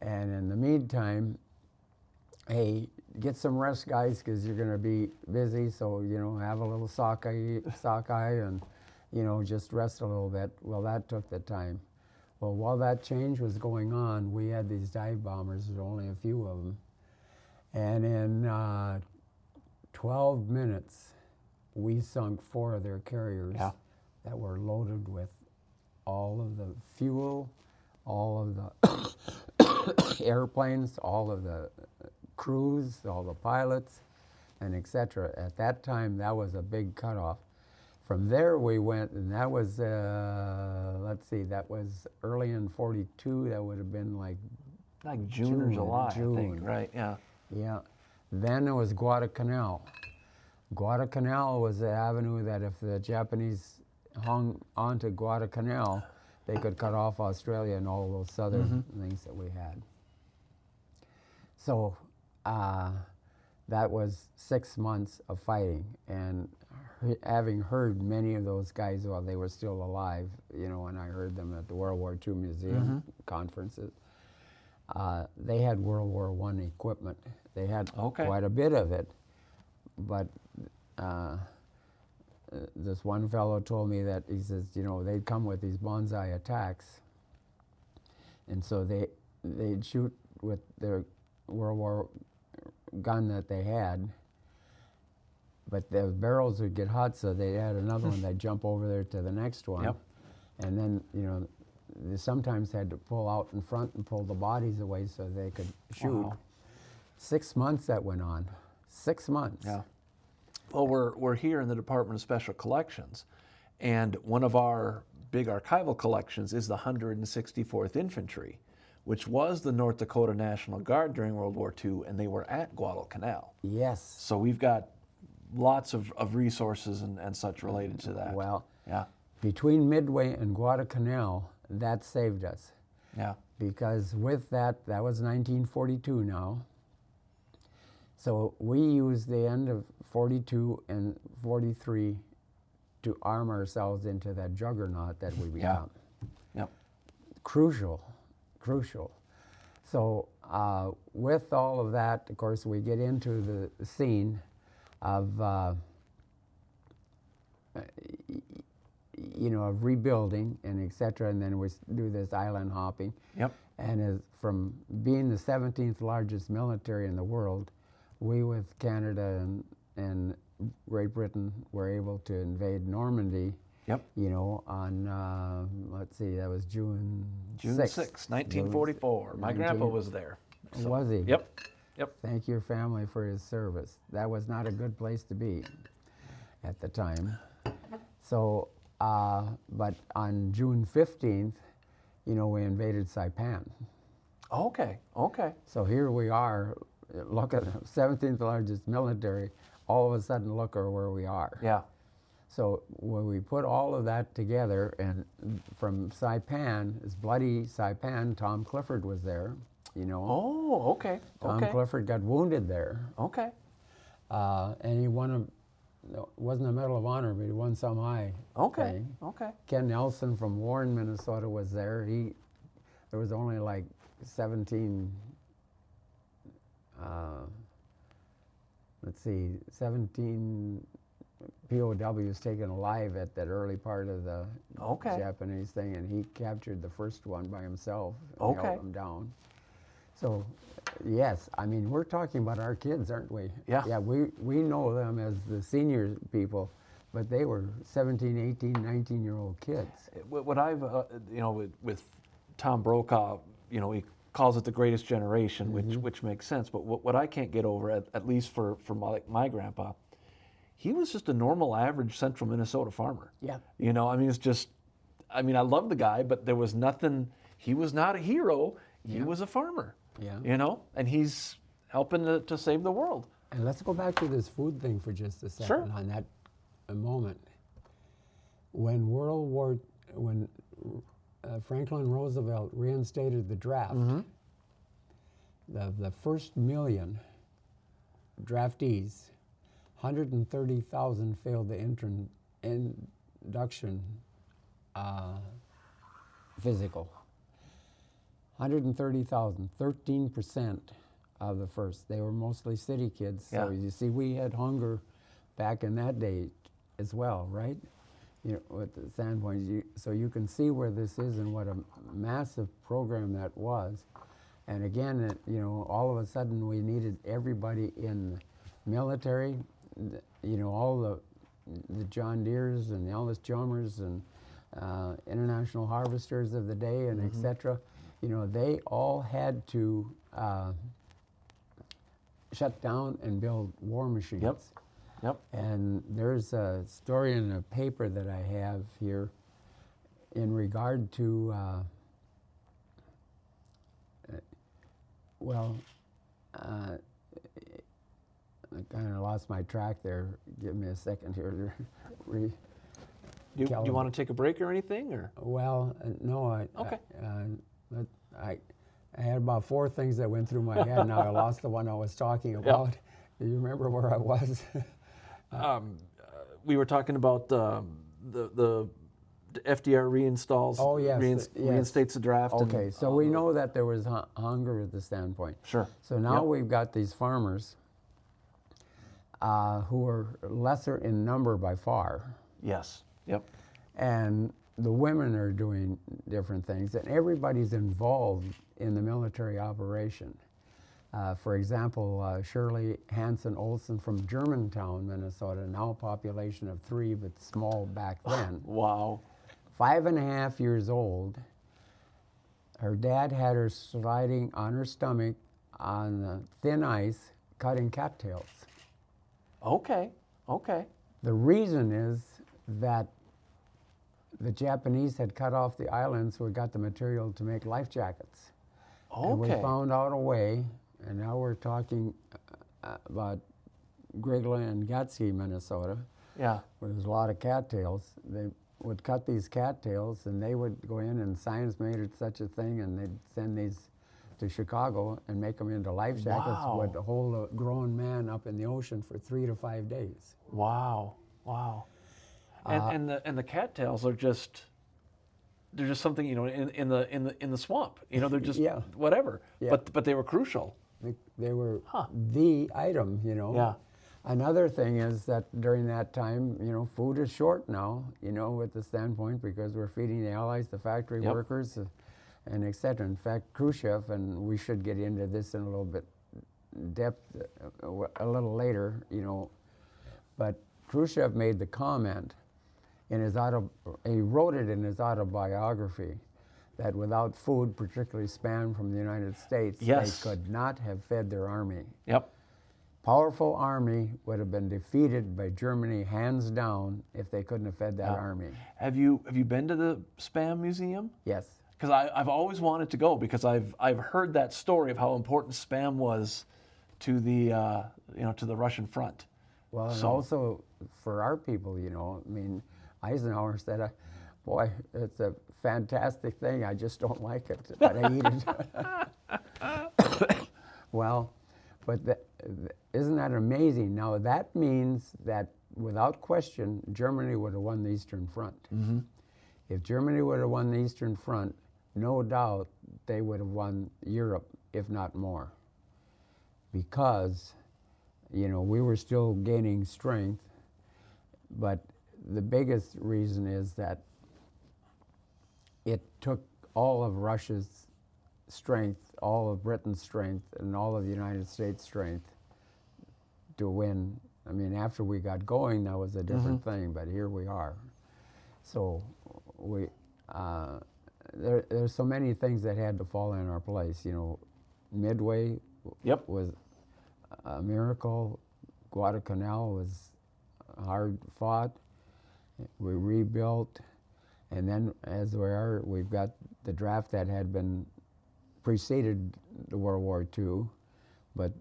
And in the meantime, hey, get some rest, guys, because you're going to be busy. So, you know, have a little sockeye and, you know, just rest a little bit. Well, that took the time. Well, while that change was going on, we had these dive bombers. There were only a few of them. And in 12 minutes, we sunk 4 of their carriers that were loaded with all of the fuel, all of the airplanes, all of the crews, all the pilots, and etc. At that time, that was a big cutoff. From there we went, and that was, let's see, that was early in 42. That would have been like June or July, I think, right? Yeah. Yeah. Then it was Guadalcanal. Guadalcanal was the avenue that if the Japanese hung onto Guadalcanal, they could cut off Australia and all those southern things that we had. So that was 6 months of fighting, and having heard many of those guys while they were still alive, you know, when I heard them at the World War II Museum conferences, they had World War I equipment. They had quite a bit of it, but this one fellow told me that, he says, you know, they'd come with these bonsai attacks, and so they'd shoot with their World War gun that they had, but the barrels would get hot, so they had another one. They'd jump over there to the next one. Yep. And then, you know, they sometimes had to pull out in front and pull the bodies away so they could shoot. Wow. 6 months that went on. 6 months. Yeah. Well, we're here in the Department of Special Collections, and one of our big archival collections is the 164th Infantry, which was the North Dakota National Guard during World War II, and they were at Guadalcanal. Yes. So we've got lots of resources and such related to that. Well, Yeah. between Midway and Guadalcanal, that saved us. Yeah. Because with that was 1942 now. So we used the end of 42 and 43 to arm ourselves into that juggernaut that we become. Yep. Crucial. So with all of that, of course, we get into the scene of, you know, of rebuilding and et cetera, and then we do this island hopping. Yep. And as from being the 17th largest military in the world, we with Canada and Great Britain were able to invade Normandy. Yep. You know, on let's see, that was June 6th. 1944. My grandpa was there. So. Was he? Yep. Thank your family for his service. That was not a good place to be at the time. So, but on June 15th, you know, we invaded Saipan. Okay. So here we are, look at the 17th largest military, all of a sudden look at where we are. Yeah. So when we put all of that together, and from Saipan, it's bloody Saipan, Tom Clifford was there, you know. Oh, okay. Tom Clifford got wounded there. Okay. And he won wasn't a Medal of Honor, but he won some high thing. Okay. Ken Nelson from Warren, Minnesota was there. There was only like 17, 17 POWs taken alive at that early part of the Japanese thing, and he captured the first one by himself and held them down. So, yes, I mean, we're talking about our kids, aren't we? Yeah. Yeah, we know them as the senior people, but they were 17, 18, 19-year-old kids. What I've, you know, with Tom Brokaw, you know, he calls it the greatest generation, which makes sense. But what I can't get over, at least for my grandpa, he was just a normal, average central Minnesota farmer. Yeah. You know, I mean, it's just, I mean, I love the guy, but there was nothing, he was not a hero. He was a farmer. Yeah. You know, and he's helping to save the world. And let's go back to this food thing for just a second on that moment. When Franklin Roosevelt reinstated the draft, the first million draftees, 130,000 failed the induction physical. 130,000, 13% of the first. They were mostly city kids. So you see, we had hunger back in that day as well, right? You know, with the standpoint, so you can see where this is and what a massive program that was. And again, you know, all of a sudden we needed everybody in the military, you know, all the John Deeres and the Ellis Chalmers and International Harvesters of the day and et cetera. You know, they all had to shut down and build war machines. Yep. And there's a story in a paper that I have here in regard to, I kind of lost my track there. Give me a second here. Do you want to take a break or anything, or? Well, no. Okay. I had about 4 things that went through my head. Now I lost the one I was talking about. Do you remember where I was? We were talking about the FDR reinstalls. Oh, yes. Reinstates the draft. Okay, so we know that there was hunger at the standpoint. Sure. So now we've got these farmers who are lesser in number by far. Yes. Yep. And the women are doing different things, and everybody's involved in the military operation. For example, Shirley Hanson Olsen from Germantown, Minnesota, now a population of 3, but small back then. Wow. 5.5 years old. Her dad had her sliding on her stomach on the thin ice, cutting cattails. Okay. Okay. The reason is that the Japanese had cut off the island, so we got the material to make life jackets. And we Okay. found out a way, and now we're talking about Grigla and Gatsky, Minnesota, Yeah. where there's a lot of cattails. They would cut these cattails, and they would go in, and science made it such a thing, and they'd send these to Chicago and make them into life jackets. Wow. Would hold a grown man up in the ocean for 3 to 5 days. Wow. Wow. And the cattails are just, they're just something, you know, in the swamp. You know, they're just Yeah. whatever. Yeah. But they were crucial. They were the item, you know. Yeah. Another thing is that during that time, you know, food is short now, you know, with the standpoint, because we're feeding the Allies, the factory Yep. workers, and et cetera. In fact, Khrushchev, and we should get into this in a little bit depth a little later, you know, but Khrushchev made the comment in his he wrote it in his autobiography, that without food, particularly spam from the United States, Yes. they could not have fed their army. Yep. Powerful army would have been defeated by Germany hands down if they couldn't have fed that army. Have you been to the Spam Museum? Yes. Because I've always wanted to go, because I've heard that story of how important Spam was to the to the Russian front. Well, and So- also for our people, you know, I mean, Eisenhower said, boy, it's a fantastic thing, I just don't like it, but I eat it. Well, but isn't that amazing? Now that means that without question, Germany would have won the Eastern Front. Mm-hmm. If Germany would have won the Eastern Front, no doubt they would have won Europe, if not more. Because, you know, we were still gaining strength, but the biggest reason is that it took all of Russia's strength, all of Britain's strength, and all of the United States' strength to win. I mean, after we got going, that was a different thing, but here we are. So there's so many things that had to fall in our place. You know, Midway Yep. was a miracle. Guadalcanal was hard fought. We rebuilt, and then as we've got the draft that had been preceded the World War II, but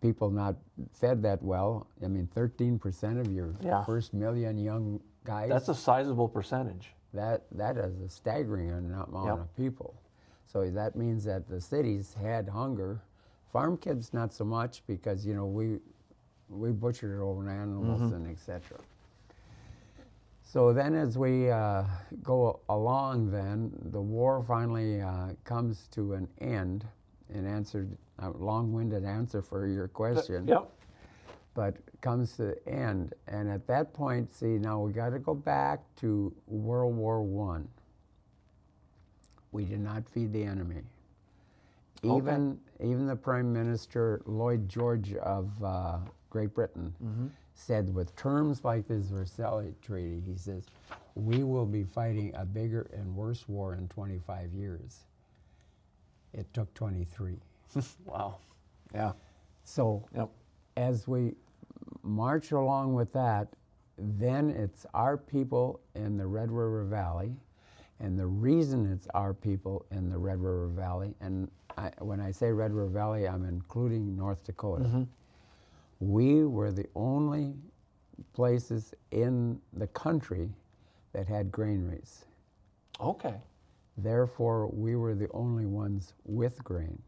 people not fed that well. I mean, 13% of your first million young guys. That's a sizable percentage. That is a staggering amount Yep. of people. So that means that the cities had hunger. Farm kids not so much, because you know we butchered our own animals and etc. So then as we go along, then the war finally comes to an end. An answered a long-winded answer for your question. Yep. But comes to the end, and at that point, see, now we got to go back to World War I. We did not feed the enemy. Even the Prime Minister Lloyd George of Great Britain said, with terms like this Versailles Treaty, he says, we will be fighting a bigger and worse war in 25 years. It took 23. Wow. Yeah. So Yep. as we march along with that, then it's our people in the Red River Valley. And the reason it's our people in the Red River Valley, and when I say Red River Valley, I'm including North Dakota. We were the only places in the country that had granaries. Okay. Therefore, we were the only ones with grain.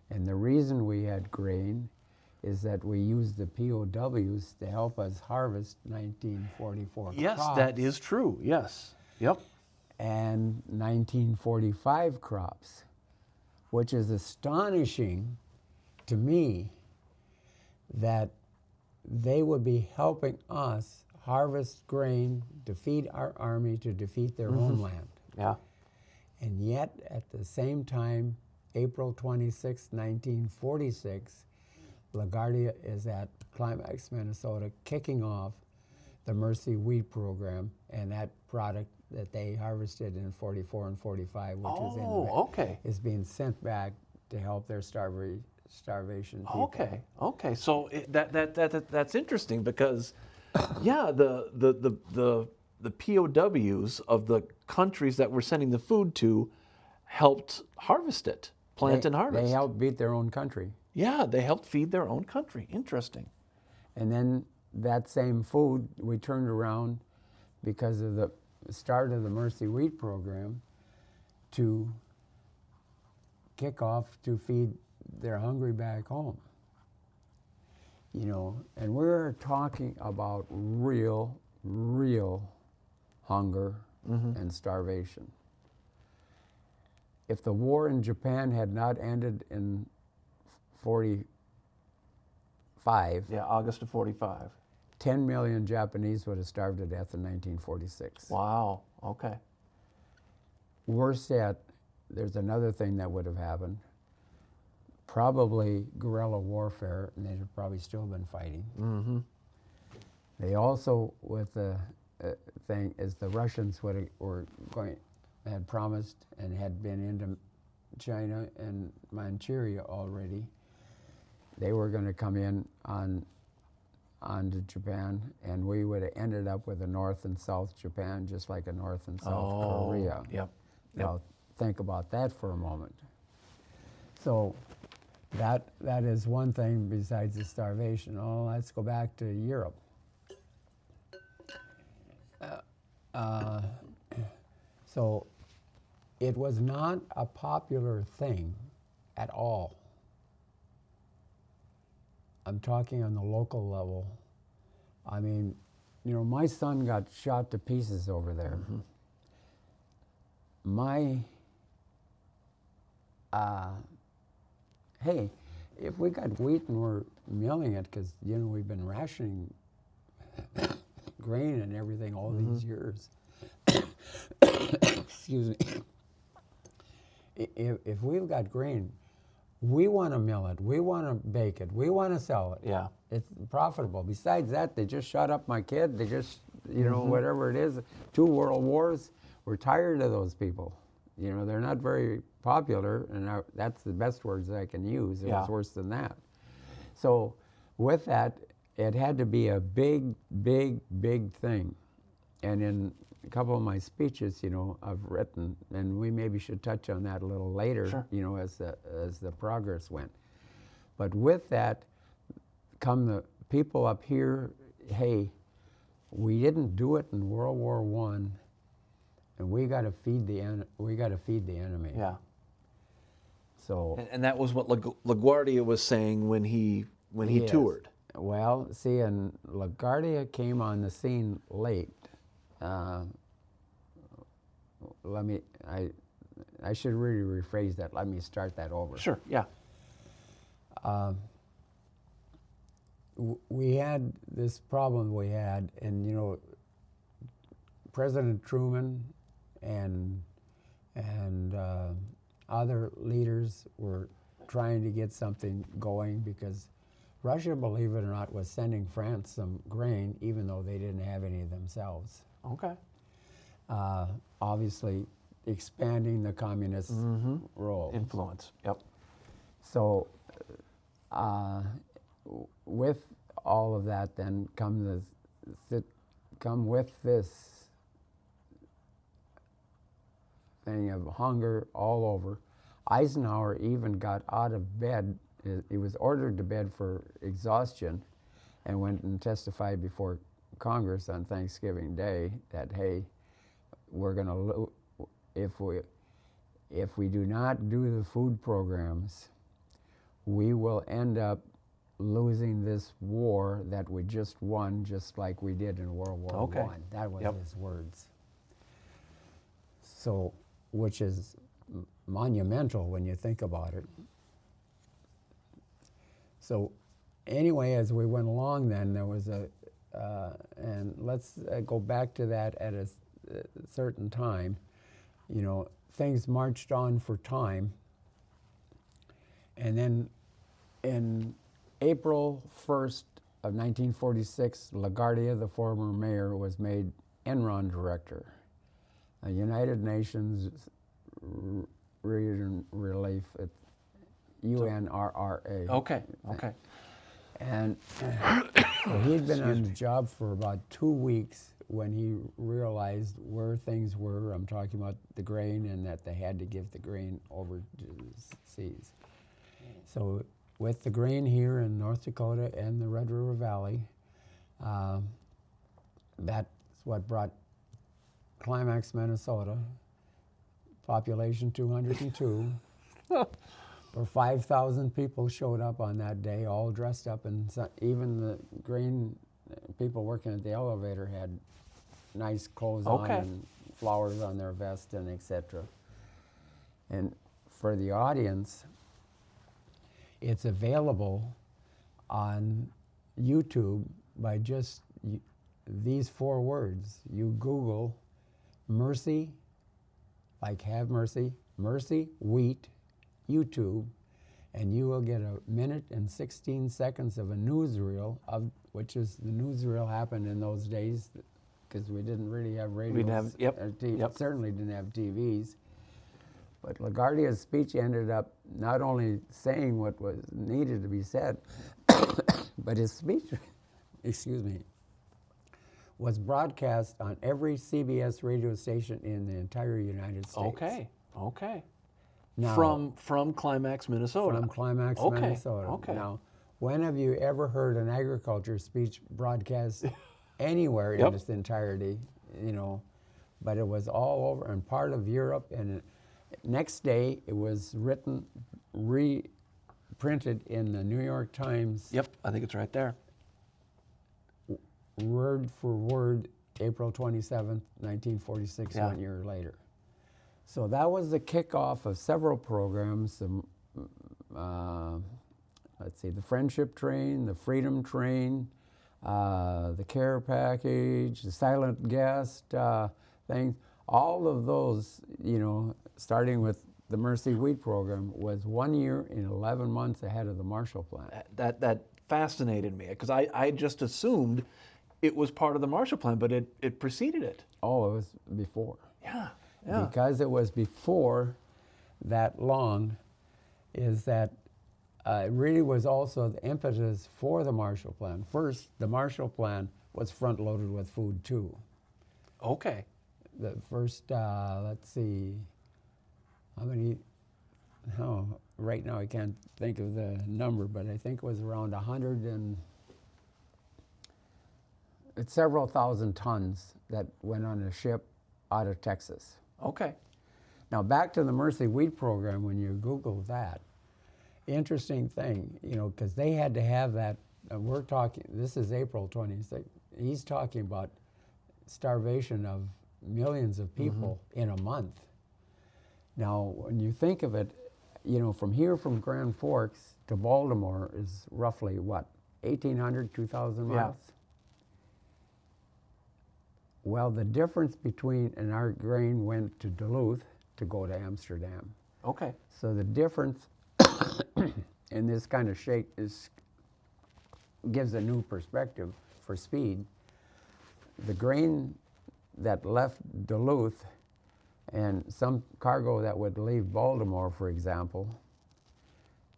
And the reason we had grain is that we used the POWs to help us harvest 1944 Yes, crops that is true. Yes. Yep. and 1945 crops, which is astonishing to me that they would be helping us harvest grain to feed our army, to defeat their homeland. Yeah. And yet, at the same time, April 26, 1946, La Guardia is at Climax, Minnesota, kicking off the Mercy Wheat Program, and that product that they harvested in 44 and 45, which is okay. is being sent back to help their starvation people. Okay. So that's interesting because, yeah, the POWs of the countries that we're sending the food to helped harvest it, plant and harvest. They helped beat their own country. Yeah, they helped feed their own country. Interesting. And then that same food we turned around because of the start of the Mercy Wheat Program to kick off to feed their hungry back home. You know, and we're talking about real hunger and starvation. If the war in Japan had not ended in 45, Yeah, August of 45. 10 million Japanese would have starved to death in 1946. Wow, okay. Worse yet, there's another thing that would have happened. Probably guerrilla warfare, and they'd have probably still been fighting. Mm-hmm. They also, with the thing, is the Russians had promised and had been into China and Manchuria already. They were going to come in onto Japan, and we would have ended up with a North and South Japan, just like a North and South Korea. Yep. Now, think about that for a moment. So that is one thing besides the starvation. Oh, let's go back to Europe. So it was not a popular thing at all. I'm talking on the local level. I mean, you know, my son got shot to pieces over there. Hey, if we got wheat and we're milling it, because, you know, we've been rationing grain and everything all these years. Excuse me. If we've got grain, we want to mill it, we want to bake it, we want to sell it. Yeah. It's profitable. Besides that, they just shot up my kid. They just, you know, whatever it is, 2 world wars. We're tired of those people. You know, they're not very popular, and that's the best words I can use. It was worse than that. So with that, it had to be a big thing. And in a couple of my speeches, you know, I've written, and we maybe should touch on that a little later, you know, as the progress went. But with that come the people up here, hey, we didn't do it in World War I, and we got to feed the enemy. Yeah. So. And that was what La Guardia was saying when he toured. Well, see, and La Guardia came on the scene late. I should really rephrase that. Let me start that over. Sure, yeah. We had this problem and you know, President Truman and other leaders were trying to get something going because Russia, believe it or not, was sending France some grain, even though they didn't have any themselves. Okay. Obviously, expanding the communist role. Influence, yep. So, with all of that, then come with this thing of hunger all over. Eisenhower even got out of bed. He was ordered to bed for exhaustion, and went and testified before Congress on Thanksgiving Day that, hey, we're going to if we do not do the food programs, we will end up losing this war that we just won, just like we did in World War I. That was his words. So, which is monumental when you think about it. So, anyway, as we went along, then there was and let's go back to that at a certain time. You know, things marched on for time, And then in April 1st of 1946, La Guardia, the former mayor, was made Enron director, a United Nations Region Relief, UNRRA. Okay, okay. And so he'd been on the job for about 2 weeks when he realized where things were. I'm talking about the grain, and that they had to give the grain over to the seas. So with the grain here in North Dakota and the Red River Valley, that's what brought Climax, Minnesota, population 202. Or 5,000 people showed up on that day, all dressed up, and even the grain people working at the elevator had nice clothes on and flowers on their vest and etc. And for the audience, it's available on YouTube by just these 4 words. You Google Mercy, like have mercy, Mercy Wheat, YouTube, and you will get 1 minute and 16 seconds of a newsreel, which is the newsreel happened in those days because we didn't really have radios. We didn't have, Certainly didn't have TVs. But LaGuardia's speech ended up not only saying what was needed to be said, but his speech, was broadcast on every CBS radio station in the entire United States. Okay. Now, From Climax, Minnesota. From Climax, Minnesota. Okay. Now, when have you ever heard an agriculture speech broadcast anywhere in its entirety? But it was all over and part of Europe. And next day, it was reprinted in the New York Times. Yep, I think it's right there. Word for word, April 27th, 1946, 1 year later. So that was the kickoff of several programs. Let's see, the Friendship Train, the Freedom Train, the Care Package, the Silent Guest things. All of those, starting with the Mercy Wheat Program, was 1 year and 11 months ahead of the Marshall Plan. That fascinated me because I just assumed it was part of the Marshall Plan, but it preceded it. Oh, it was before. Yeah. Because it was before that long, is that it really was also the impetus for the Marshall Plan. First, the Marshall Plan was front-loaded with food too. Okay. The first, let's see, how many, right now I can't think of the number, but I think it was around 100 and, it's several thousand tons that went on a ship out of Texas. Okay. Now back to the Mercy Wheat Program, when you Google that, interesting thing, because they had to have that, we're talking, this is April 26th, he's talking about starvation of millions of people in a month. Now, when you think of it, from Grand Forks to Baltimore is roughly what, 1,800, 2,000 miles? Yeah. Well, the difference and our grain went to Duluth to go to Amsterdam. Okay. So the difference in this kind of shape gives a new perspective for speed. The grain that left Duluth and some cargo that would leave Baltimore, for example,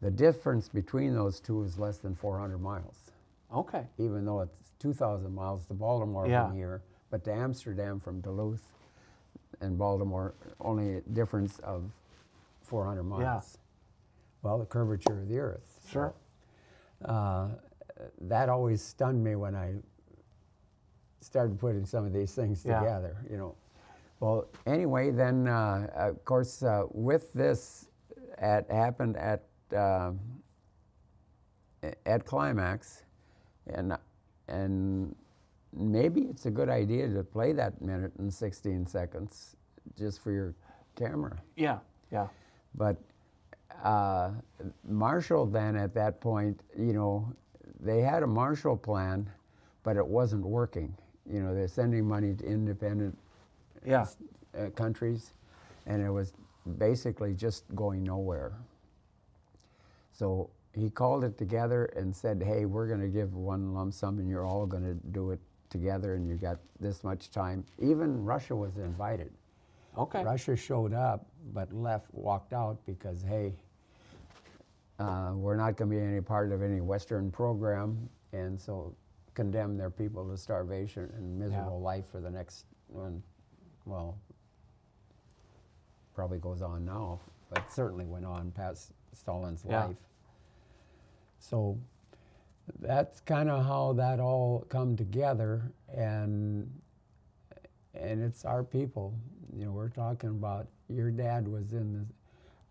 the difference between those two is less than 400 miles. Okay. Even though it's 2,000 miles to Baltimore from here, but to Amsterdam from Duluth and Baltimore, only a difference of 400 miles. Yeah. Well, the curvature of the Earth. Sure. So, that always stunned me when I started putting some of these things together, Well, anyway, then, of course, with this, happened at Climax, and maybe it's a good idea to play that 1 minute and 16 seconds just for your camera. Yeah. But Marshall then at that point, they had a Marshall Plan, but it wasn't working. They're sending money to independent countries, and it was basically just going nowhere. So he called it together and said, hey, we're going to give one lump sum and you're all going to do it together and you got this much time. Even Russia was invited. Okay. Russia showed up but walked out because, hey, we're not going to be any part of any Western program, and so condemned their people to starvation and miserable life for the next one. Well, probably goes on now, but certainly went on past Stalin's life. So that's kind of how that all come together, and it's our people. You know, we're talking about your dad was in the,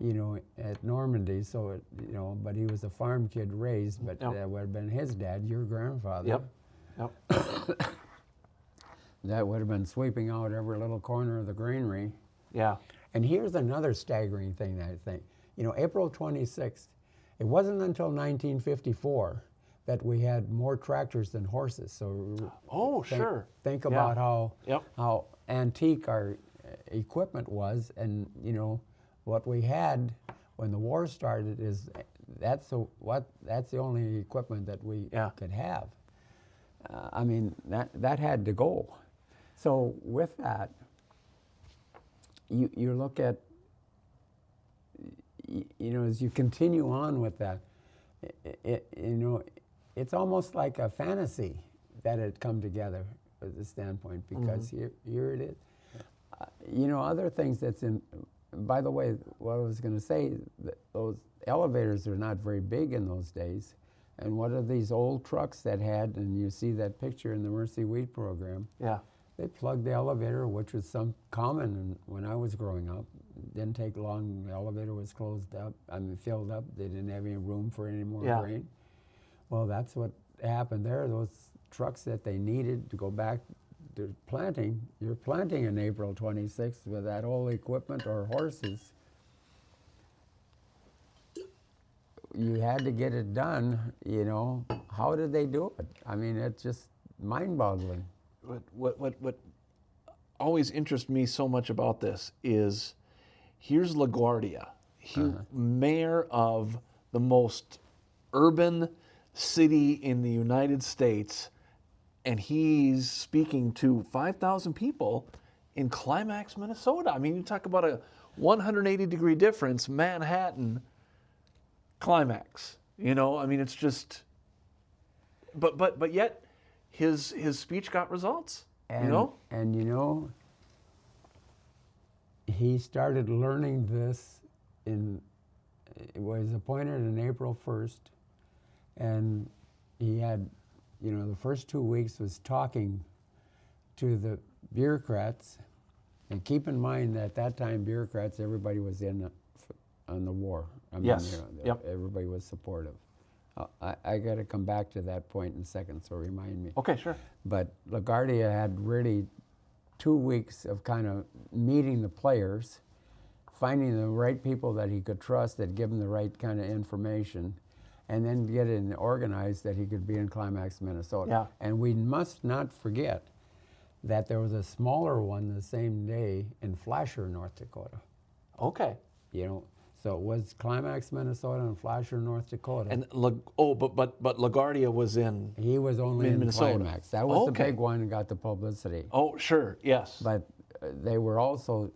you know, at Normandy, so it, you know, but he was a farm kid raised, but that would have been his dad, your grandfather. That would have been sweeping out every little corner of the granary. Yeah. And here's another staggering thing that I think. You know, April 26th, it wasn't until 1954 that we had more tractors than horses. So think about how antique our equipment was, and you know what we had when the war started is that's the only equipment that we could have. I mean that had to go. So with that, you look at, you know, as you continue on with that, you know, it's almost like a fantasy that had come together at the standpoint, because here it is. You know, other things that's in, by the way, what I was going to say, those elevators are not very big in those days. And what are these old trucks that had, and you see that picture in the Mercy Wheat program, they plugged the elevator, which was some common when I was growing up. It didn't take long, the elevator was closed up, filled up, they didn't have any room for any more grain. Well, that's what happened there. Those trucks that they needed to go back to planting, you're planting on April 26th with that old equipment or horses. You had to get it done, you know. How did they do it? I mean, it's just mind-boggling. What always interests me so much about this is, here's La Guardia, mayor of the most urban city in the United States, and he's speaking to 5,000 people in Climax, Minnesota. I mean, you talk about a 180-degree difference, Manhattan, Climax. You know, I mean, it's just, but yet his speech got results. And, you know, and you know, he started learning this was appointed in April 1st, and he had, you know, the first 2 weeks was talking to the bureaucrats. And keep in mind that at that time, bureaucrats, everybody was in on the war. I mean, you know, everybody was supportive. I got to come back to that point in a second, so remind me. Okay, sure. But La Guardia had really 2 weeks of kind of meeting the players, finding the right people that he could trust that give him the right kind of information, and then get it organized that he could be in Climax, Minnesota. Yeah. And we must not forget that there was a smaller one the same day in Flasher, North Dakota. Okay. You know, so it was Climax, Minnesota, and Flasher, North Dakota. And but La Guardia was in. He was only in Minnesota. Climax. That was the big one and got the publicity. Oh, sure, yes. But they were also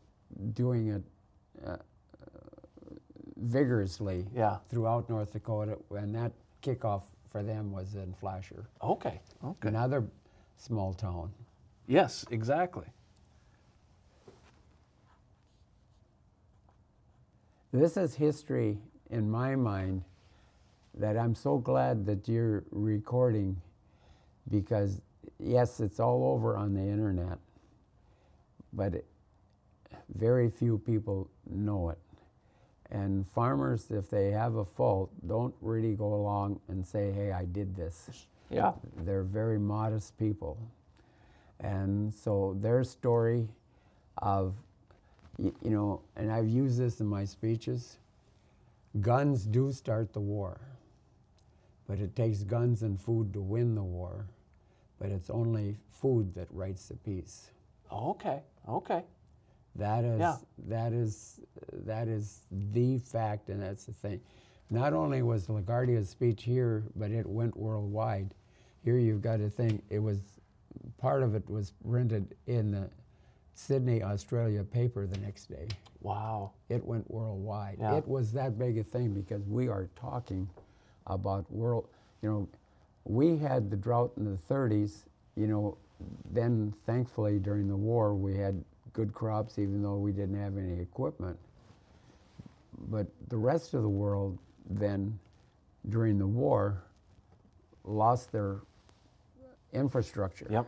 doing it vigorously throughout North Dakota, and that kickoff for them was in Flasher. Okay. Another small town. Yes, exactly. This is history in my mind that I'm so glad that you're recording, because yes, it's all over on the internet, but very few people know it. And farmers, if they have a fault, don't really go along and say, hey, I did this. Yeah. They're very modest people. And so their story of, you know, and I've used this in my speeches, guns do start the war, but it takes guns and food to win the war, but it's only food that writes the peace. Okay. That is the fact, and that's the thing. not only was La Guardia's speech here, but it went worldwide. Here you've got to think part of it was printed in the Sydney, Australia paper the next day. Wow. It went worldwide. Yeah. It was that big a thing because we are talking about we had the drought in the 30s, then thankfully during the war we had good crops even though we didn't have any equipment. But the rest of the world then during the war lost their infrastructure. Yep.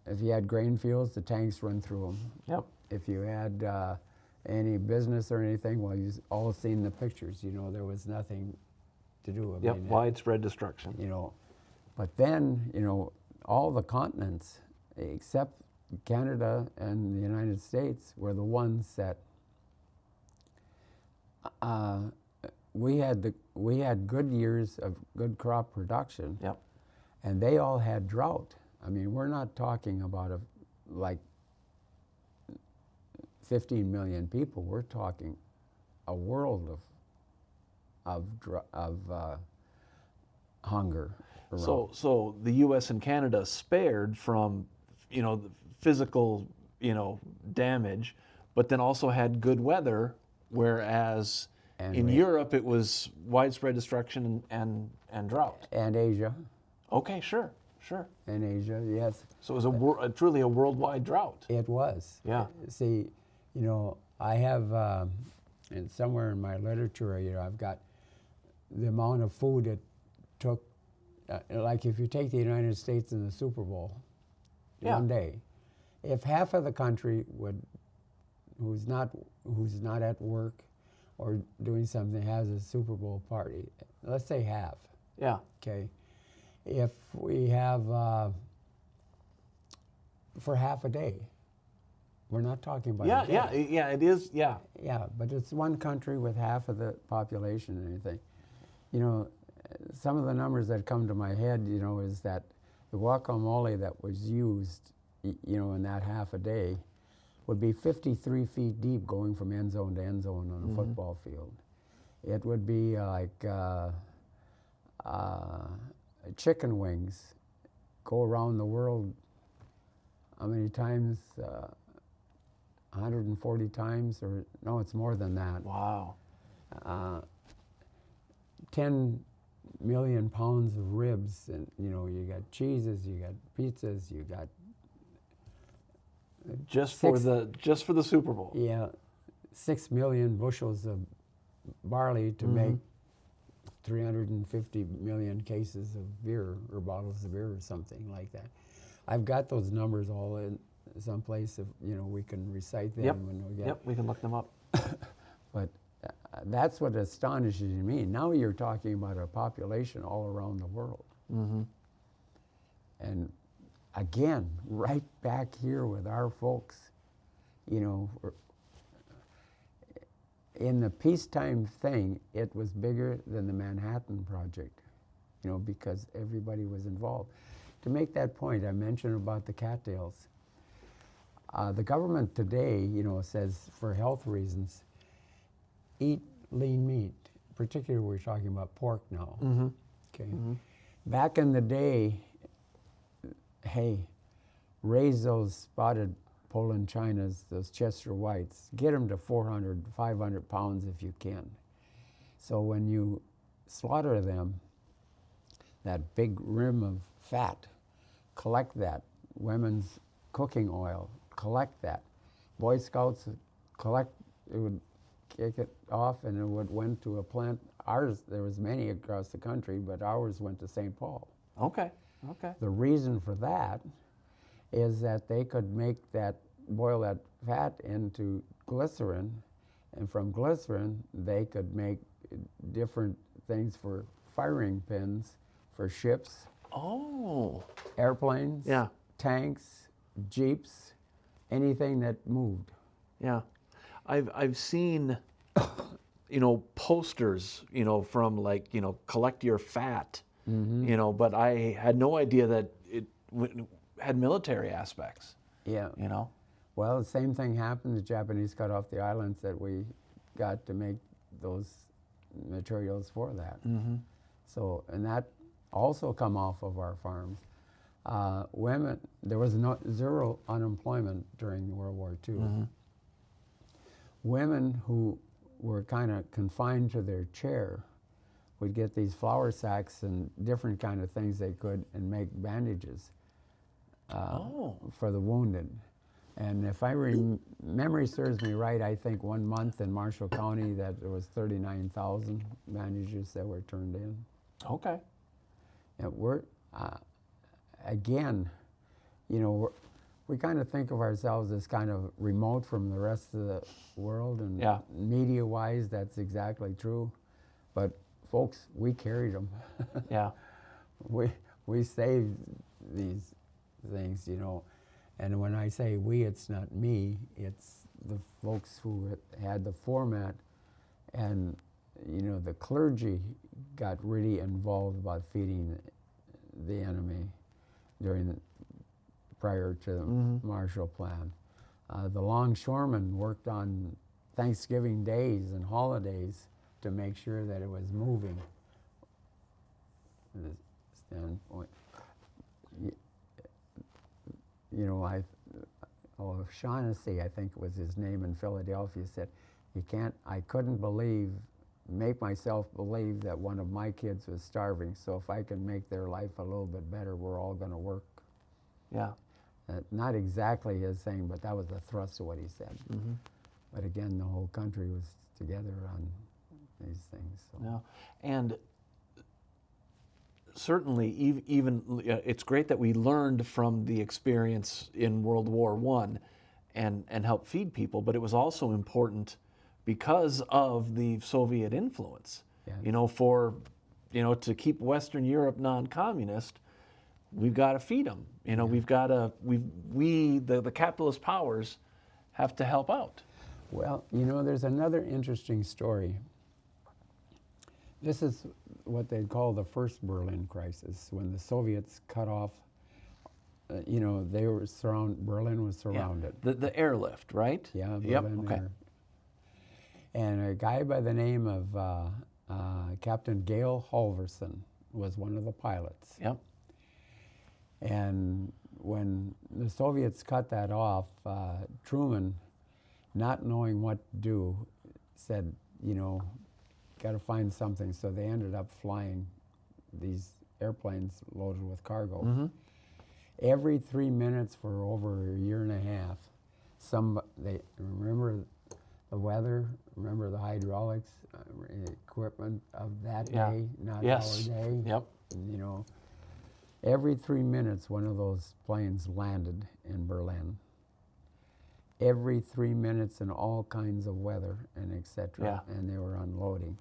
If you had grain fields, the tanks run through them. Yep. If you had any business or anything, well, you've all seen the pictures, there was nothing to do. Yep, widespread destruction. But then, all the continents, except Canada and the United States, were the ones that we had good years of good crop production. Yep. And they all had drought. I mean, we're not talking about like 15 million people. We're talking a world of hunger around. So the U.S. and Canada spared from, the physical, damage, but then also had good weather, whereas in Europe it was widespread destruction and drought. And Asia. Okay, sure. And Asia, yes. So it was truly a worldwide drought. It was. Yeah. See, I have, and somewhere in my literature, I've got the amount of food it took. Like if you take the United States in the Super Bowl, one day, if half of the country who's not at work or doing something has a Super Bowl party, let's say half. Yeah. Okay. If we have for half a day, we're not talking about a day. Yeah, it is, yeah. Yeah, but it's one country with half of the population and anything. Some of the numbers that come to my head, is that the guacamole that was used, in that half a day would be 53 feet deep going from end zone to end zone on a football field. It would be like chicken wings go around the world, how many times? 140 times, or no, it's more than that. Wow. 10 million pounds of ribs, and you got cheeses, you got pizzas, you got just for the Super Bowl. Yeah, 6 million bushels of barley to make 350 million cases of beer or bottles of beer or something like that. I've got those numbers all in someplace if we can recite them. Yep. When we get. Yep, we can look them up. But that's what astonishes me. Now you're talking about a population all around the world. Mm-hmm. And again, right back here with our folks, in the peacetime thing, it was bigger than the Manhattan Project, because everybody was involved. To make that point, I mentioned about the cattails. The government today, says for health reasons, eat lean meat. Particularly, we're talking about pork now. Mm-hmm. Okay. Mm-hmm. Back in the day, hey, raise those spotted Poland Chinas, those Chester Whites. Get them to 400, 500 pounds if you can. So when you slaughter them, that big rim of fat, collect that. Women's cooking oil, collect that. Boy Scouts it would kick it off and it went to a plant. Ours, there was many across the country, but ours went to St. Paul. Okay. The reason for that is that they could boil that fat into glycerin, and from glycerin they could make different things for firing pins for ships, airplanes, tanks, jeeps, anything that moved. Yeah, I've seen, posters, from like, collect your fat, but I had no idea that it had military aspects. Yeah. Well, the same thing happened. The Japanese cut off the islands that we got to make those materials for that. So, and that also come off of our farms. Women, there was zero unemployment during World War II. Women who were kind of confined to their chair would get these flour sacks and different kind of things they could and make bandages for the wounded. And if memory serves me right, I think 1 month in Marshall County that there was 39,000 bandages that were turned in. Okay. And we're, again, you know, we kind of think of ourselves as kind of remote from the rest of the world, and media-wise, that's exactly true. But folks, we carried them. Yeah. We saved these things, you know. And when I say we, it's not me, it's the folks who had the format, and, you know, the clergy got really involved about feeding the enemy prior to the Marshall Plan. The longshoremen worked on Thanksgiving days and holidays to make sure that it was moving. From the standpoint, you know, Shaughnessy, I think was his name in Philadelphia, said, I couldn't make myself believe that one of my kids was starving, so if I can make their life a little bit better, we're all gonna work. Yeah. Not exactly his thing, but that was the thrust of what he said. But again, the whole country was together on these things. So. Yeah. And certainly, even it's great that we learned from the experience in World War I and helped feed people, but it was also important because of the Soviet influence. Yeah. You know, to keep Western Europe non-communist, we've got to feed them. You know, we've got to, the capitalist powers have to help out. Well, you know, there's another interesting story. This is what they'd call the first Berlin crisis, when the Soviets cut off, you know, Berlin was surrounded. Yeah. The airlift, right? Yeah, Yep. Berlin Okay. Air. And a guy by the name of Captain Gale Halverson was one of the pilots. Yep. And when the Soviets cut that off, Truman, not knowing what to do, said, you know, got to find something. So they ended up flying these airplanes loaded with cargo. Every 3 minutes for over a year and a half, they remember the weather, remember the hydraulics, equipment of that day, not our day. Yep. You know, every 3 minutes, one of those planes landed in Berlin. Every 3 minutes in all kinds of weather and et cetera, and they were unloading.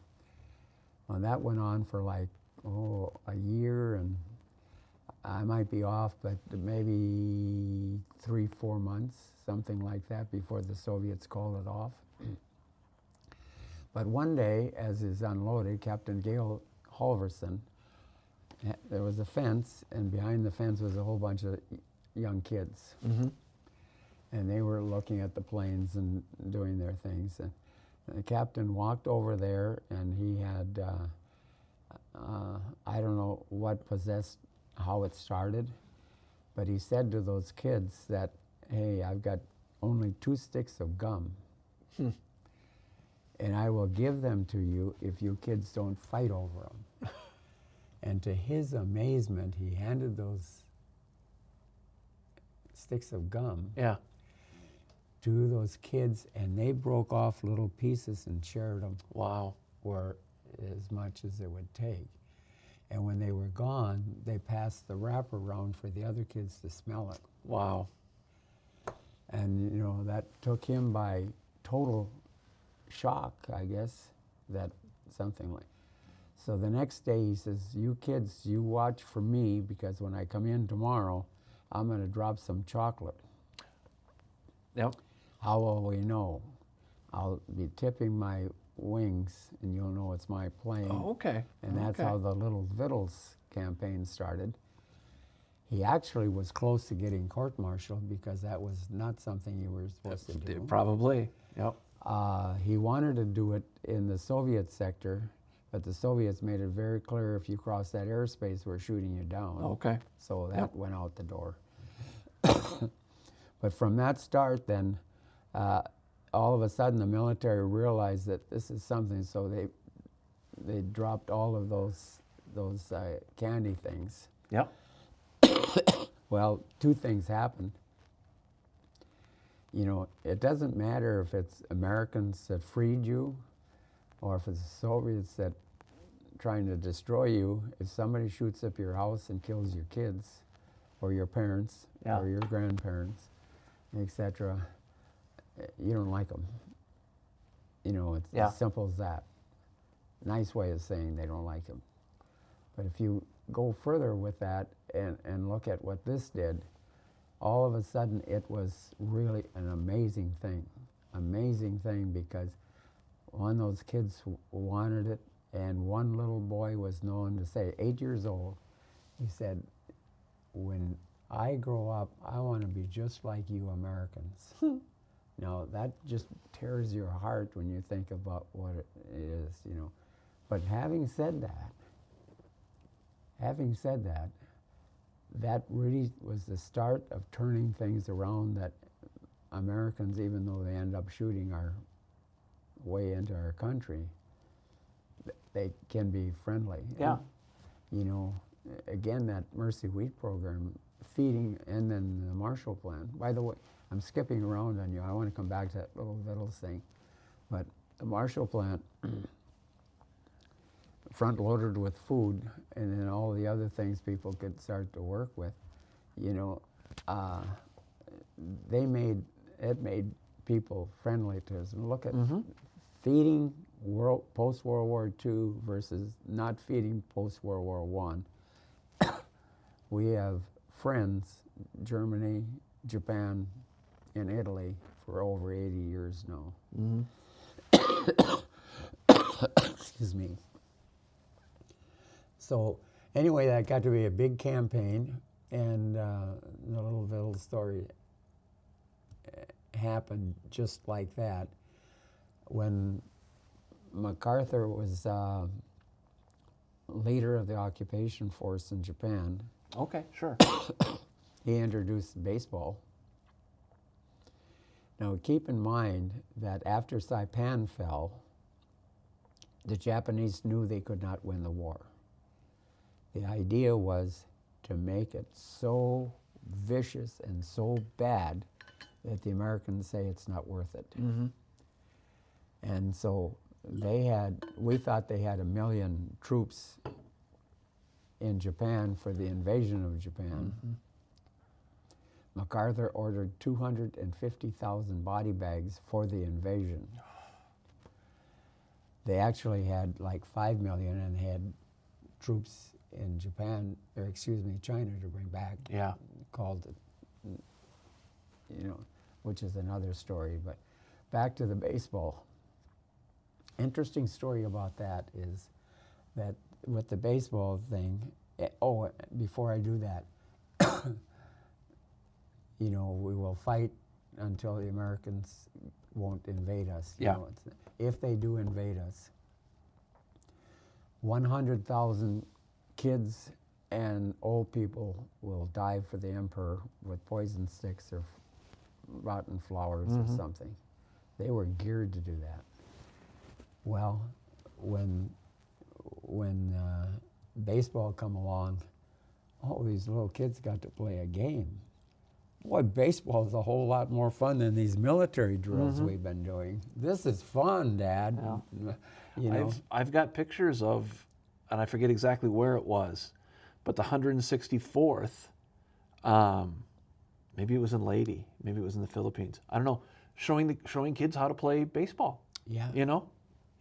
Well, that went on for like, a year, and I might be off, but maybe 3-4 months, something like that, before the Soviets called it off. But one day, as is unloaded, Captain Gale Halverson, there was a fence, and behind the fence was a whole bunch of young kids. And they were looking at the planes and doing their things. And the captain walked over there, and he had, I don't know what possessed, how it started, but he said to those kids that, hey, I've got only 2 sticks of gum, and I will give them to you if you kids don't fight over them. And to his amazement, he handed those sticks of gum to those kids, and they broke off little pieces and shared them. Wow. For as much as it would take. And when they were gone, they passed the wrapper around for the other kids to smell it. Wow. And you know, that took him by total shock, I guess, that something like. So the next day he says, you kids, you watch for me, because when I come in tomorrow, I'm gonna drop some chocolate. Yep. How will we know? I'll be tipping my wings, and you'll know it's my plane. Oh, okay. And that's how the Little Vittles campaign started. He actually was close to getting court-martialed, because that was not something you were supposed to do. Probably. Yep. He wanted to do it in the Soviet sector, But the Soviets made it very clear if you cross that airspace, we're shooting you down. Okay. So that went out the door. But from that start, then, all of a sudden the military realized that this is something, so they dropped all of those candy things. Yep. Well, two things happened. You know, it doesn't matter if it's Americans that freed you or if it's the Soviets that trying to destroy you. If somebody shoots up your house and kills your kids or your parents or your grandparents, etc., you don't like them. You know, it's as simple as that. Nice way of saying they don't like them. But if you go further with that and look at what this did, all of a sudden it was really an amazing thing. Amazing thing, because one of those kids wanted it, and one little boy was known to say, 8 years old, he said, when I grow up, I want to be just like you Americans. Now, that just tears your heart when you think about what it is, you know. But having said that, that really was the start of turning things around, that Americans, even though they end up shooting our way into our country, they can be friendly. Yeah. And, you know, again, that Mercy Wheat program, feeding, and then the Marshall Plan. By the way, I'm skipping around on you. I want to come back to that little Vittles thing. But the Marshall Plan, front-loaded with food, and then all the other things people could start to work with, you know, it made people friendly to us. Look at feeding post-World War II versus not feeding post-World War I. We have friends, Germany, Japan, and Italy for over 80 years now. Excuse me. So anyway, that got to be a big campaign, and the little Vittles story happened just like that. When MacArthur was leader of the occupation force in Japan, Okay, sure. he introduced baseball. Now keep in mind that after Saipan fell, the Japanese knew they could not win the war. The idea was to make it so vicious and so bad that the Americans say it's not worth it. And so we thought they had 1 million troops in Japan for the invasion of Japan. MacArthur ordered 250,000 body bags for the invasion. They actually had like 5 million and had troops in Japan, or excuse me, China to bring back. Yeah. Called it, you know, which is another story. But back to the baseball. Interesting story about that is that with the baseball thing, before I do that, you know, we will fight until the Americans won't invade us. You know, if they do invade us, 100,000 kids and old people will die for the emperor with poison sticks or rotten flowers or something. They were geared to do that. Well, when baseball come along, all these little kids got to play a game. Boy, baseball is a whole lot more fun than these military drills we've been doing. This is fun, Dad. Yeah. You know? I've got pictures of, and I forget exactly where it was, but the 164th, maybe it was in Leyte, maybe it was in the Philippines. I don't know, showing kids how to play baseball. Yeah. You know?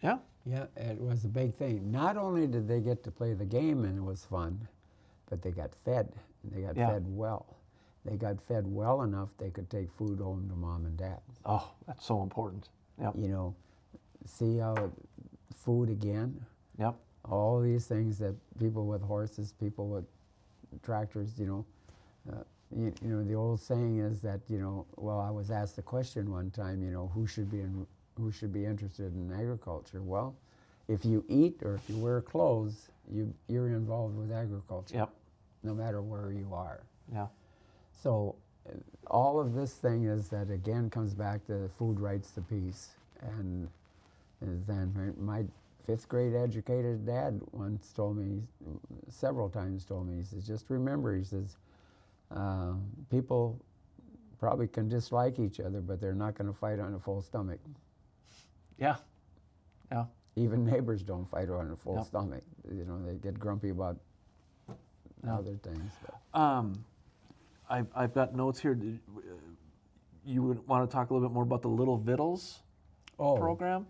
Yeah. Yeah, it was a big thing. Not only did they get to play the game and it was fun, but they got fed. They got fed well. They got fed well enough they could take food home to mom and dad. Oh, that's so important. Yep. You know, see how food again. Yep. All these things that people with horses, people with tractors, you know, you know, the old saying is that, you know, well, I was asked the question one time, you know, who should be interested in agriculture? Well, if you eat or if you wear clothes, you're involved with agriculture, Yep. no matter where you are. Yeah. So all of this thing is that, again, comes back to food rights to peace. And then my fifth grade educated dad once told me, several times told me, he says, just remember, he says, people probably can dislike each other, but they're not going to fight on a full stomach. Yeah. Yeah. Even neighbors don't fight on a full Yep. stomach. You know, they get grumpy about other things. But. I've got notes here. You would want to talk a little bit more about the Little Vittles program?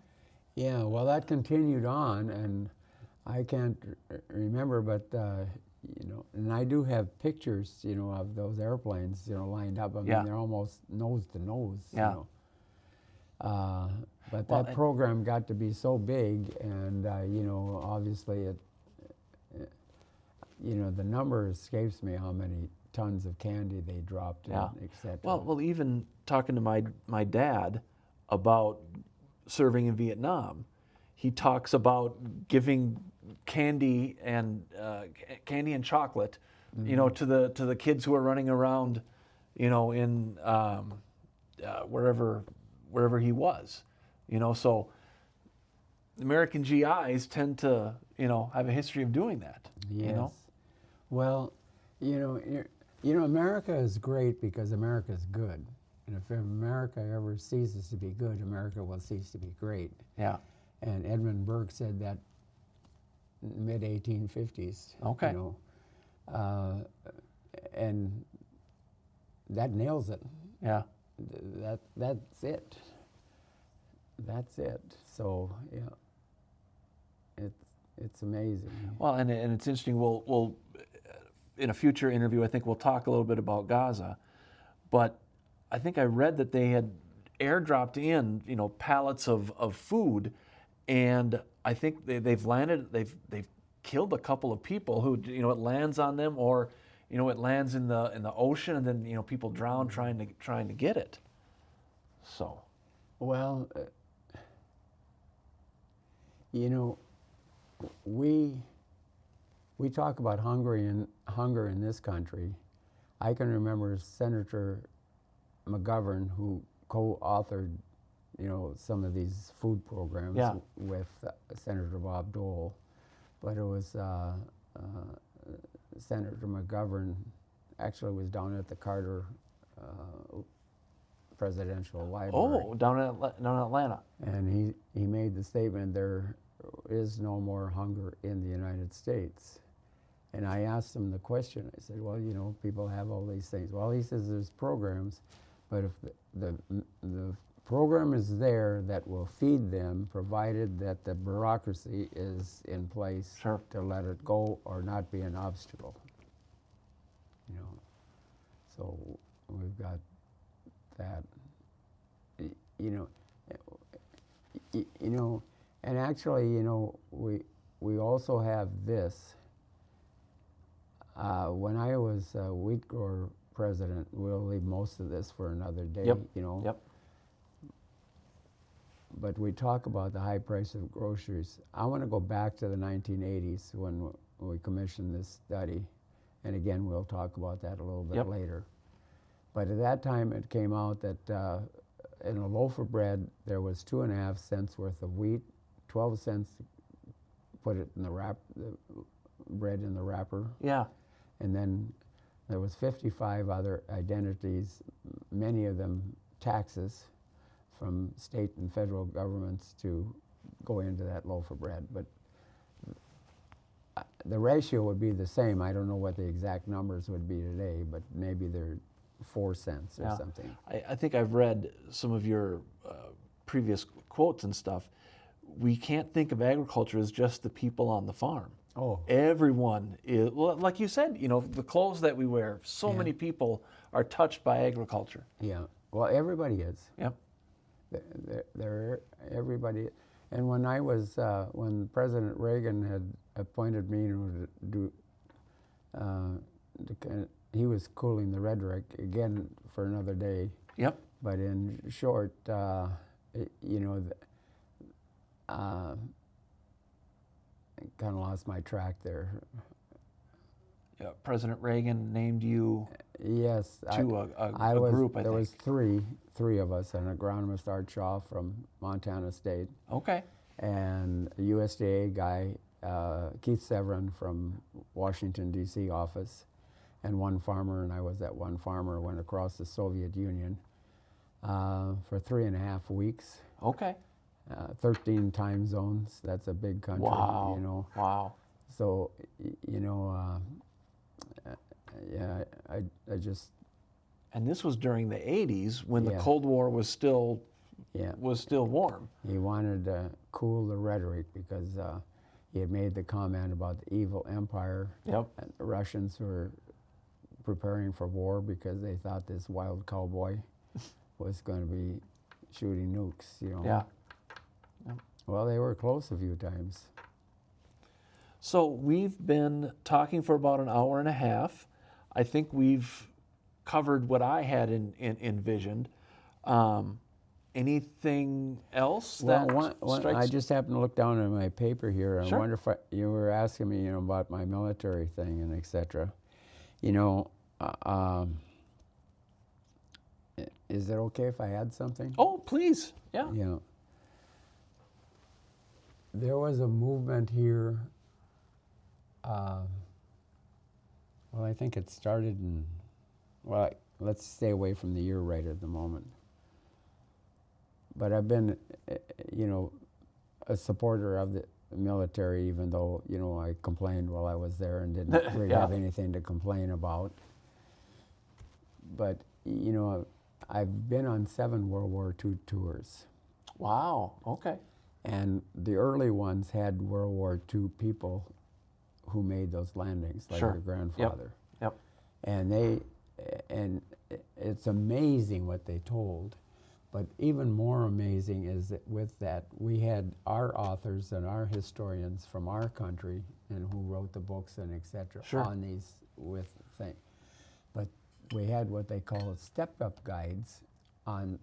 Yeah, well, that continued on, and I can't remember, but you know, and I do have pictures, you know, of those airplanes, you know, lined up. I mean, Yeah. they're almost nose to nose. Yeah. You know. But Well, that program got to be so big, and you know, obviously you know, the number escapes me how many tons of candy they dropped in, Yeah. etc. Well, even talking to my dad about serving in Vietnam, he talks about giving candy and chocolate, you know, to the kids who are running around, you know, in wherever he was, you know. So American GIs tend to, you know, have a history of doing that. Yes. You know. Well, you know, America is great because America is good. And if America ever ceases to be good, America will cease to be great. Yeah. And Edmund Burke said that in the mid-1850s. Okay. You know, and that nails it. Yeah. That's it. That's it. So, yeah, it's amazing. Well, and it's interesting. We'll in a future interview, I think we'll talk a little bit about Gaza, but I think I read that they had airdropped in, you know, pallets of food, and I think they've killed a couple of people who, you know, it lands on them, or, you know, it lands in the ocean, and then, you know, people drown trying to get it. So. Well, you know, we talk about hunger in this country. I can remember Senator McGovern, who co-authored, you know, some of these food programs with Senator Bob Dole, but it was Senator McGovern actually was down at the Carter Presidential Library. Oh, down in Atlanta. And he made the statement, there is no more hunger in the United States. And I asked him the question, I said, well, you know, people have all these things. Well, he says there's programs, but if the program is there that will feed them, provided that the bureaucracy is in place to let it go or not be an obstacle. You know, so we've got that. You know, and actually, you know, we also have this. When I was wheat grower president, we'll leave most of this for another day, you know. Yep. But we talk about the high price of groceries. I want to go back to the 1980s when we commissioned this study. And again, we'll talk about that a little bit later. But at that time, it came out that in a loaf of bread, there was 2.5 cents worth of wheat, 12 cents to put it in the bread in the wrapper. Yeah. And then there was 55 other identities, many of them taxes from state and federal governments to go into that loaf of bread. But the ratio would be the same. I don't know what the exact numbers would be today, but maybe they're 4 cents or something. I think I've read some of your previous quotes and stuff. We can't think of agriculture as just the people on the farm. Oh. Everyone is, well, like you said, you know, the clothes that we wear, so many people are touched by agriculture. Yeah, well, everybody is. Yep. They're everybody. And when I was, when President Reagan had appointed me to do, he was cooling the rhetoric again for another day. Yep. But in short, you know, kind of lost my track there. President Reagan named you Yes, to I a was, group, I there think. was three of us, an agronomist, Art Shaw from Montana State, Okay. and a USDA guy, Keith Severin from Washington, D.C. office, and one farmer, and I was that one farmer, went across the Soviet Union for 3.5 weeks. Okay. 13 time zones, that's a big country, Wow. you know. Wow. So, you know, yeah, I just, And this was during the 80s when the Yeah. Cold War was still yeah. warm. He wanted to cool the rhetoric because he had made the comment about the evil empire. Yep. And the Russians were preparing for war because they thought this wild cowboy was going to be shooting nukes, you know. Yeah. Well, they were close a few times. So we've been talking for about an hour and a half. I think we've covered what I had envisioned. Anything else Well, that strikes? I just happened to look down at my paper here. I Sure. wonder if you were asking me, you know, about my military thing and etc. You know, is it okay if I add something? Oh, please. Yeah. You know, there was a movement here. Well, I think it started in. Well, let's stay away from the year right at the moment. But I've been, you know, a supporter of the military, even though, you know, I complained while I was there and didn't really Yeah. have anything to complain about. But, you know, I've been on 7 World War II tours. Wow. Okay. And the early ones had World War II people who made those landings, like Sure. your grandfather. Yep. And it's amazing what they told. But even more amazing is that with that, we had our authors and our historians from our country and who wrote the books and et cetera Sure. on these with things. But we had what they call step-up guides on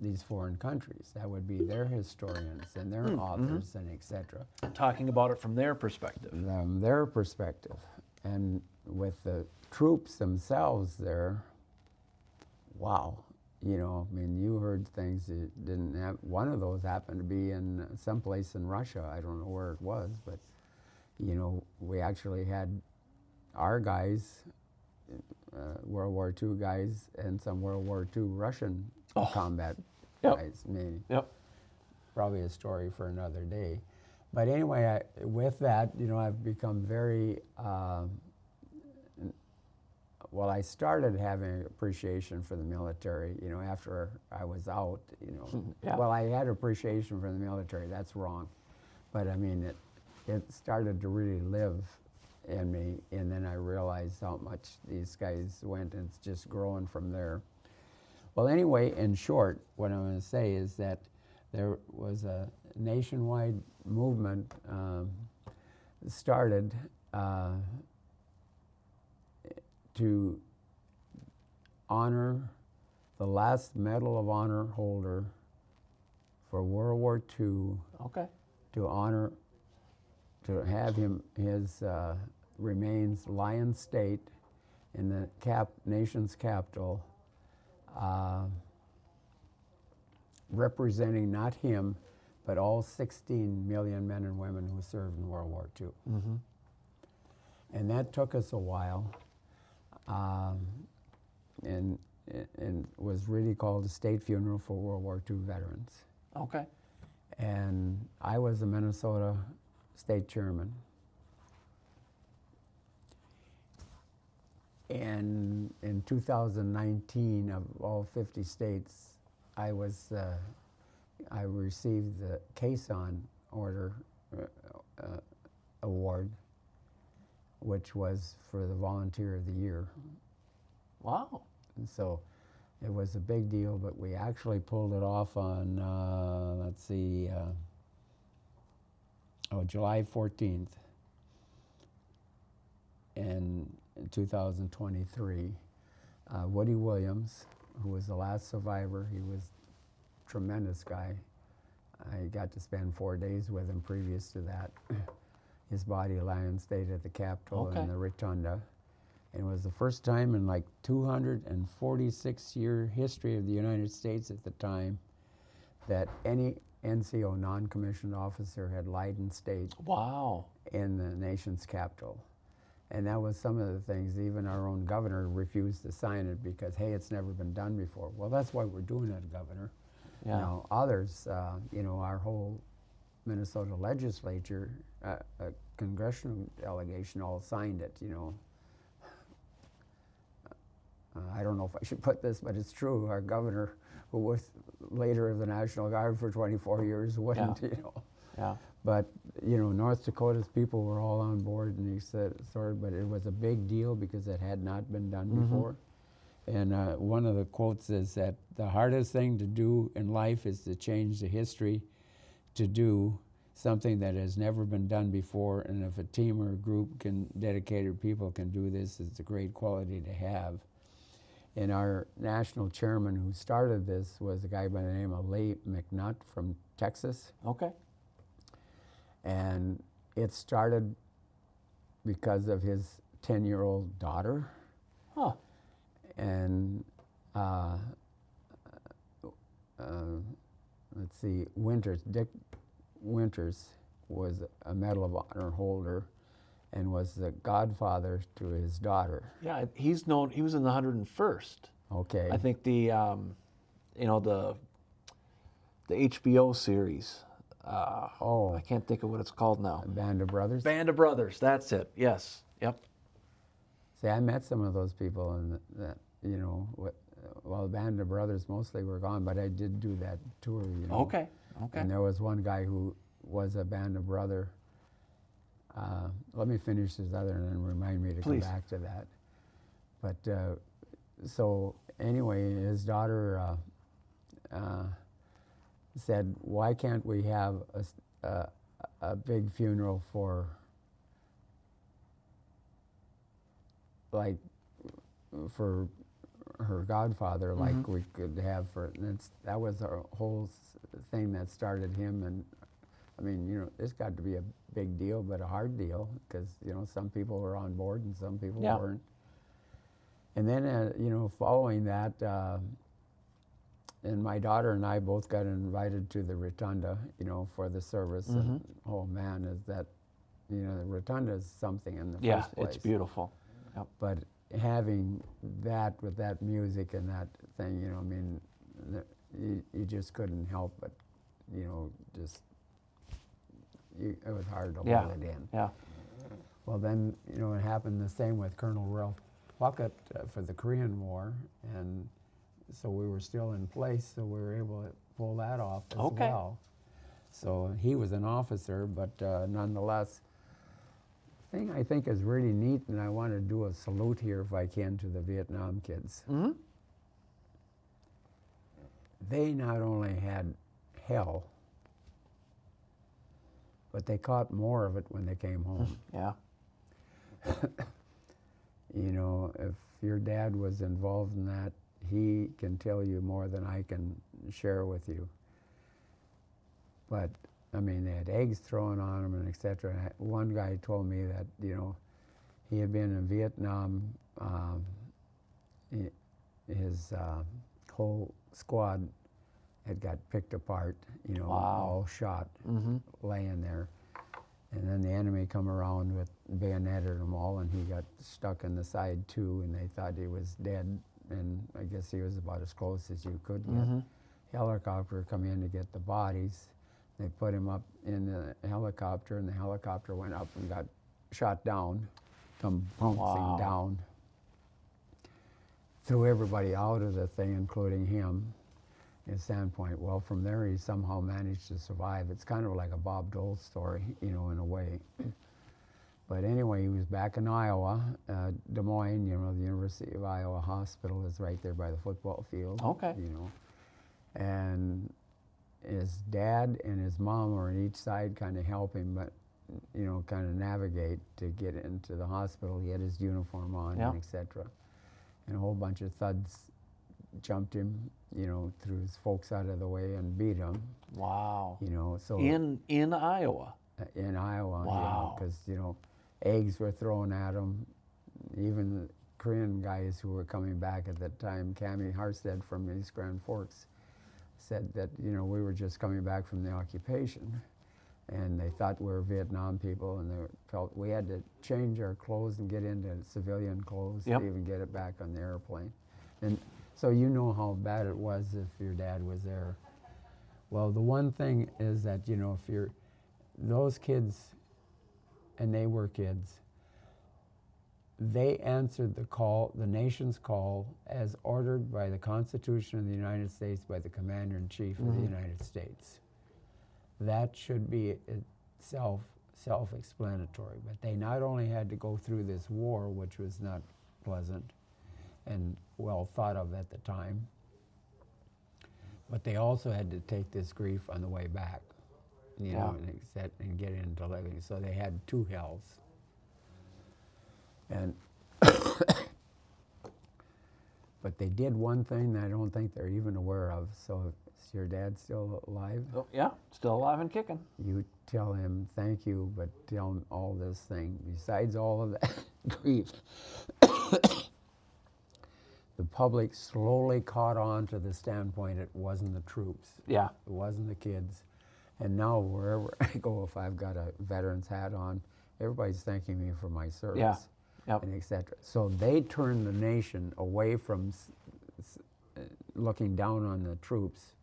these foreign countries. That would be their historians and their authors and et cetera. Talking about it from their perspective. Their perspective. And with the troops themselves there, wow. You know, I mean, you heard things that didn't have. One of those happened to be in someplace in Russia. I don't know where it was, but, you know, we actually had our guys, World War II guys, and some World War II Russian combat Yep. guys. Maybe Yep. probably a story for another day. But anyway, with that, you know, I've become very. Well, I started having appreciation for the military, you know, after I was out, you know. Yeah. Well, I had appreciation for the military, that's wrong. But I mean, it started to really live in me, and then I realized how much these guys went, and it's just growing from there. Well, anyway, in short, what I'm going to say is that there was a nationwide movement started to honor the last Medal of Honor holder for World War II, Okay. to have his remains lie in state in the nation's capital, representing not him, but all 16 million men and women who served in World War II. Mm-hmm. And that took us a while. And was really called a state funeral for World War II veterans. Okay. And I was the Minnesota state chairman. And in 2019, of all 50 states, I received the Caisson Order Award, which was for the Volunteer of the Year. Wow. And so it was a big deal, but we actually pulled it off on, let's see, July 14th in 2023. Woody Williams, who was the last survivor, he was a tremendous guy. I got to spend 4 days with him previous to that. his body lying state at the Capitol Okay. in the Rotunda. And it was the first time in like 246-year history of the United States at the time that any NCO, non-commissioned officer, had lied in state Wow. in the nation's capital. And that was some of the things, even our own governor refused to sign it because, hey, it's never been done before. Well, that's why we're doing it, Governor. Yeah. Now, others, our whole Minnesota legislature, a congressional delegation all signed it, I don't know if I should put this, but it's true. Our governor, who was leader of the National Guard for 24 years, wouldn't, Yeah. But, North Dakota's people were all on board, and he said, but it was a big deal because it had not been done before. And one of the quotes is that the hardest thing to do in life is to change the history, to do something that has never been done before. And if a team or a group dedicated people can do this, it's a great quality to have. And our national chairman who started this was a guy by the name of Leigh McNutt from Texas. Okay. And it started because of his 10-year-old daughter. Huh. And let's see, Dick Winters was a Medal of Honor holder and was the godfather to his daughter. Yeah, he was in the 101st. Okay. I think the HBO series. I can't think of what it's called now. Band of Brothers? Band of Brothers, that's it. Yes. Yep. See, I met some of those people, and the Band of Brothers mostly were gone, but I did do that tour, Okay. And there was one guy who was a Band of Brother. Let me finish this other and then remind me to Please. come back to that. But so anyway, his daughter said, "Why can't we have a big funeral for her godfather, like we could have for?" And that was our whole thing that started him. And I mean, this got to be a big deal, but a hard deal because some people were on board and some people weren't. And then following that. And my daughter and I both got invited to the Rotunda, for the service. And, oh man, is that, the Rotunda is something in the first place. It's beautiful. Yep. But having that with that music and that thing, you just couldn't help but, it was hard to hold it in. Yeah. Well, then, it happened the same with Colonel Ralph Puckett for the Korean War, and so we were still in place, so we were able to pull that off as well. So he was an officer, but nonetheless, the thing I think is really neat, and I want to do a salute here if I can to the Vietnam kids. They not only had hell, but they caught more of it when they came home. Yeah. If your dad was involved in that, he can tell you more than I can share with you. But, I mean, they had eggs thrown on them and et cetera. One guy told me that, he had been in Vietnam. His whole squad had got picked apart, all shot, laying there. And then the enemy come around with bayoneted them all, and he got stuck in the side too, and they thought he was dead. And I guess he was about as close as you could get. Helicopter come in to get the bodies. They put him up in the helicopter, and the helicopter went up and got shot down, come bouncing down. Threw everybody out of the thing, including him, in Sandpoint. Well, from there, he somehow managed to survive. It's kind of like a Bob Dole story, in a way. But anyway, he was back in Iowa, Des Moines. The University of Iowa Hospital is right there by the football field. Okay. And his dad and his mom were on each side, kind of helping, but kind of navigate to get into the hospital. He had his uniform on, and et cetera. And a whole bunch of thuds jumped him, threw his folks out of the way and beat him. Wow. So in Iowa. in Iowa. Wow. Because, eggs were thrown at them. Even the Korean guys who were coming back at that time, Cami Harstead from East Grand Forks, said that, we were just coming back from the occupation. And they thought we were Vietnam people, and they felt we had to change our clothes and get into civilian clothes Yep. to even get it back on the airplane. And so you know how bad it was if your dad was there. Well, the one thing is that, if those kids, and they were kids, they answered the call, the nation's call, as ordered by the Constitution of the United States by the Commander-in-Chief of the United States. That should be self-explanatory. But they not only had to go through this war, which was not pleasant and well thought of at the time, but they also had to take this grief on the way back, and get into living. So they had two hells. And but they did one thing that I don't think they're even aware of. So is your dad still alive? Oh, yeah, still alive and kicking. You tell him thank you, but tell him all this thing. Besides all of that grief, the public slowly caught on to the standpoint it wasn't the troops. Yeah. It wasn't the kids. And now wherever I go, if I've got a veteran's hat on, everybody's thanking me for my service. Yeah. Yep. And et cetera. So they turned the nation away from looking down on the troops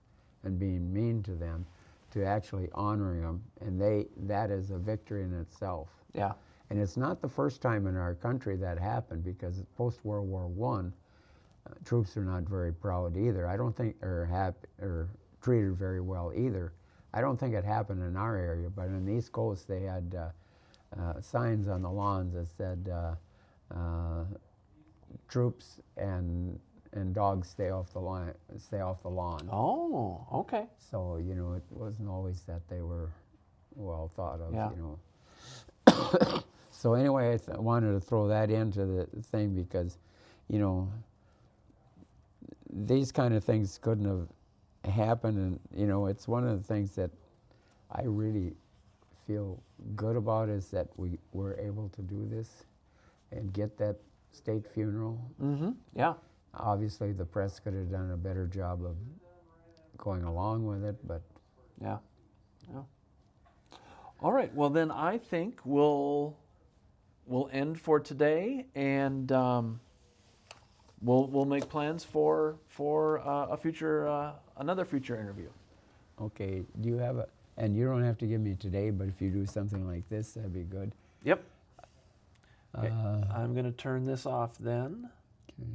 and being mean to them to actually honoring them. And that is a victory in itself. Yeah. And it's not the first time in our country that happened, because post-World War I, troops are not very proud either. I don't think, or treated very well either. I don't think it happened in our area, but in the East Coast they had signs on the lawns that said, troops and dogs stay off the lawn. Oh, okay. So, it wasn't always that they were well thought of, Yeah. So anyway, I wanted to throw that into the thing because, these kind of things couldn't have happened. And, it's one of the things that I really feel good about is that we were able to do this and get that state funeral. Mm-hmm. Yeah. Obviously, the press could have done a better job of going along with it, but Yeah. Yeah. All right. Well, then I think we'll end for today, and we'll make plans for another future interview. okay. Do you have and you don't have to give me today, but if you do something like this, that'd be good. Yep. Okay. I'm going to turn this off then. Okay.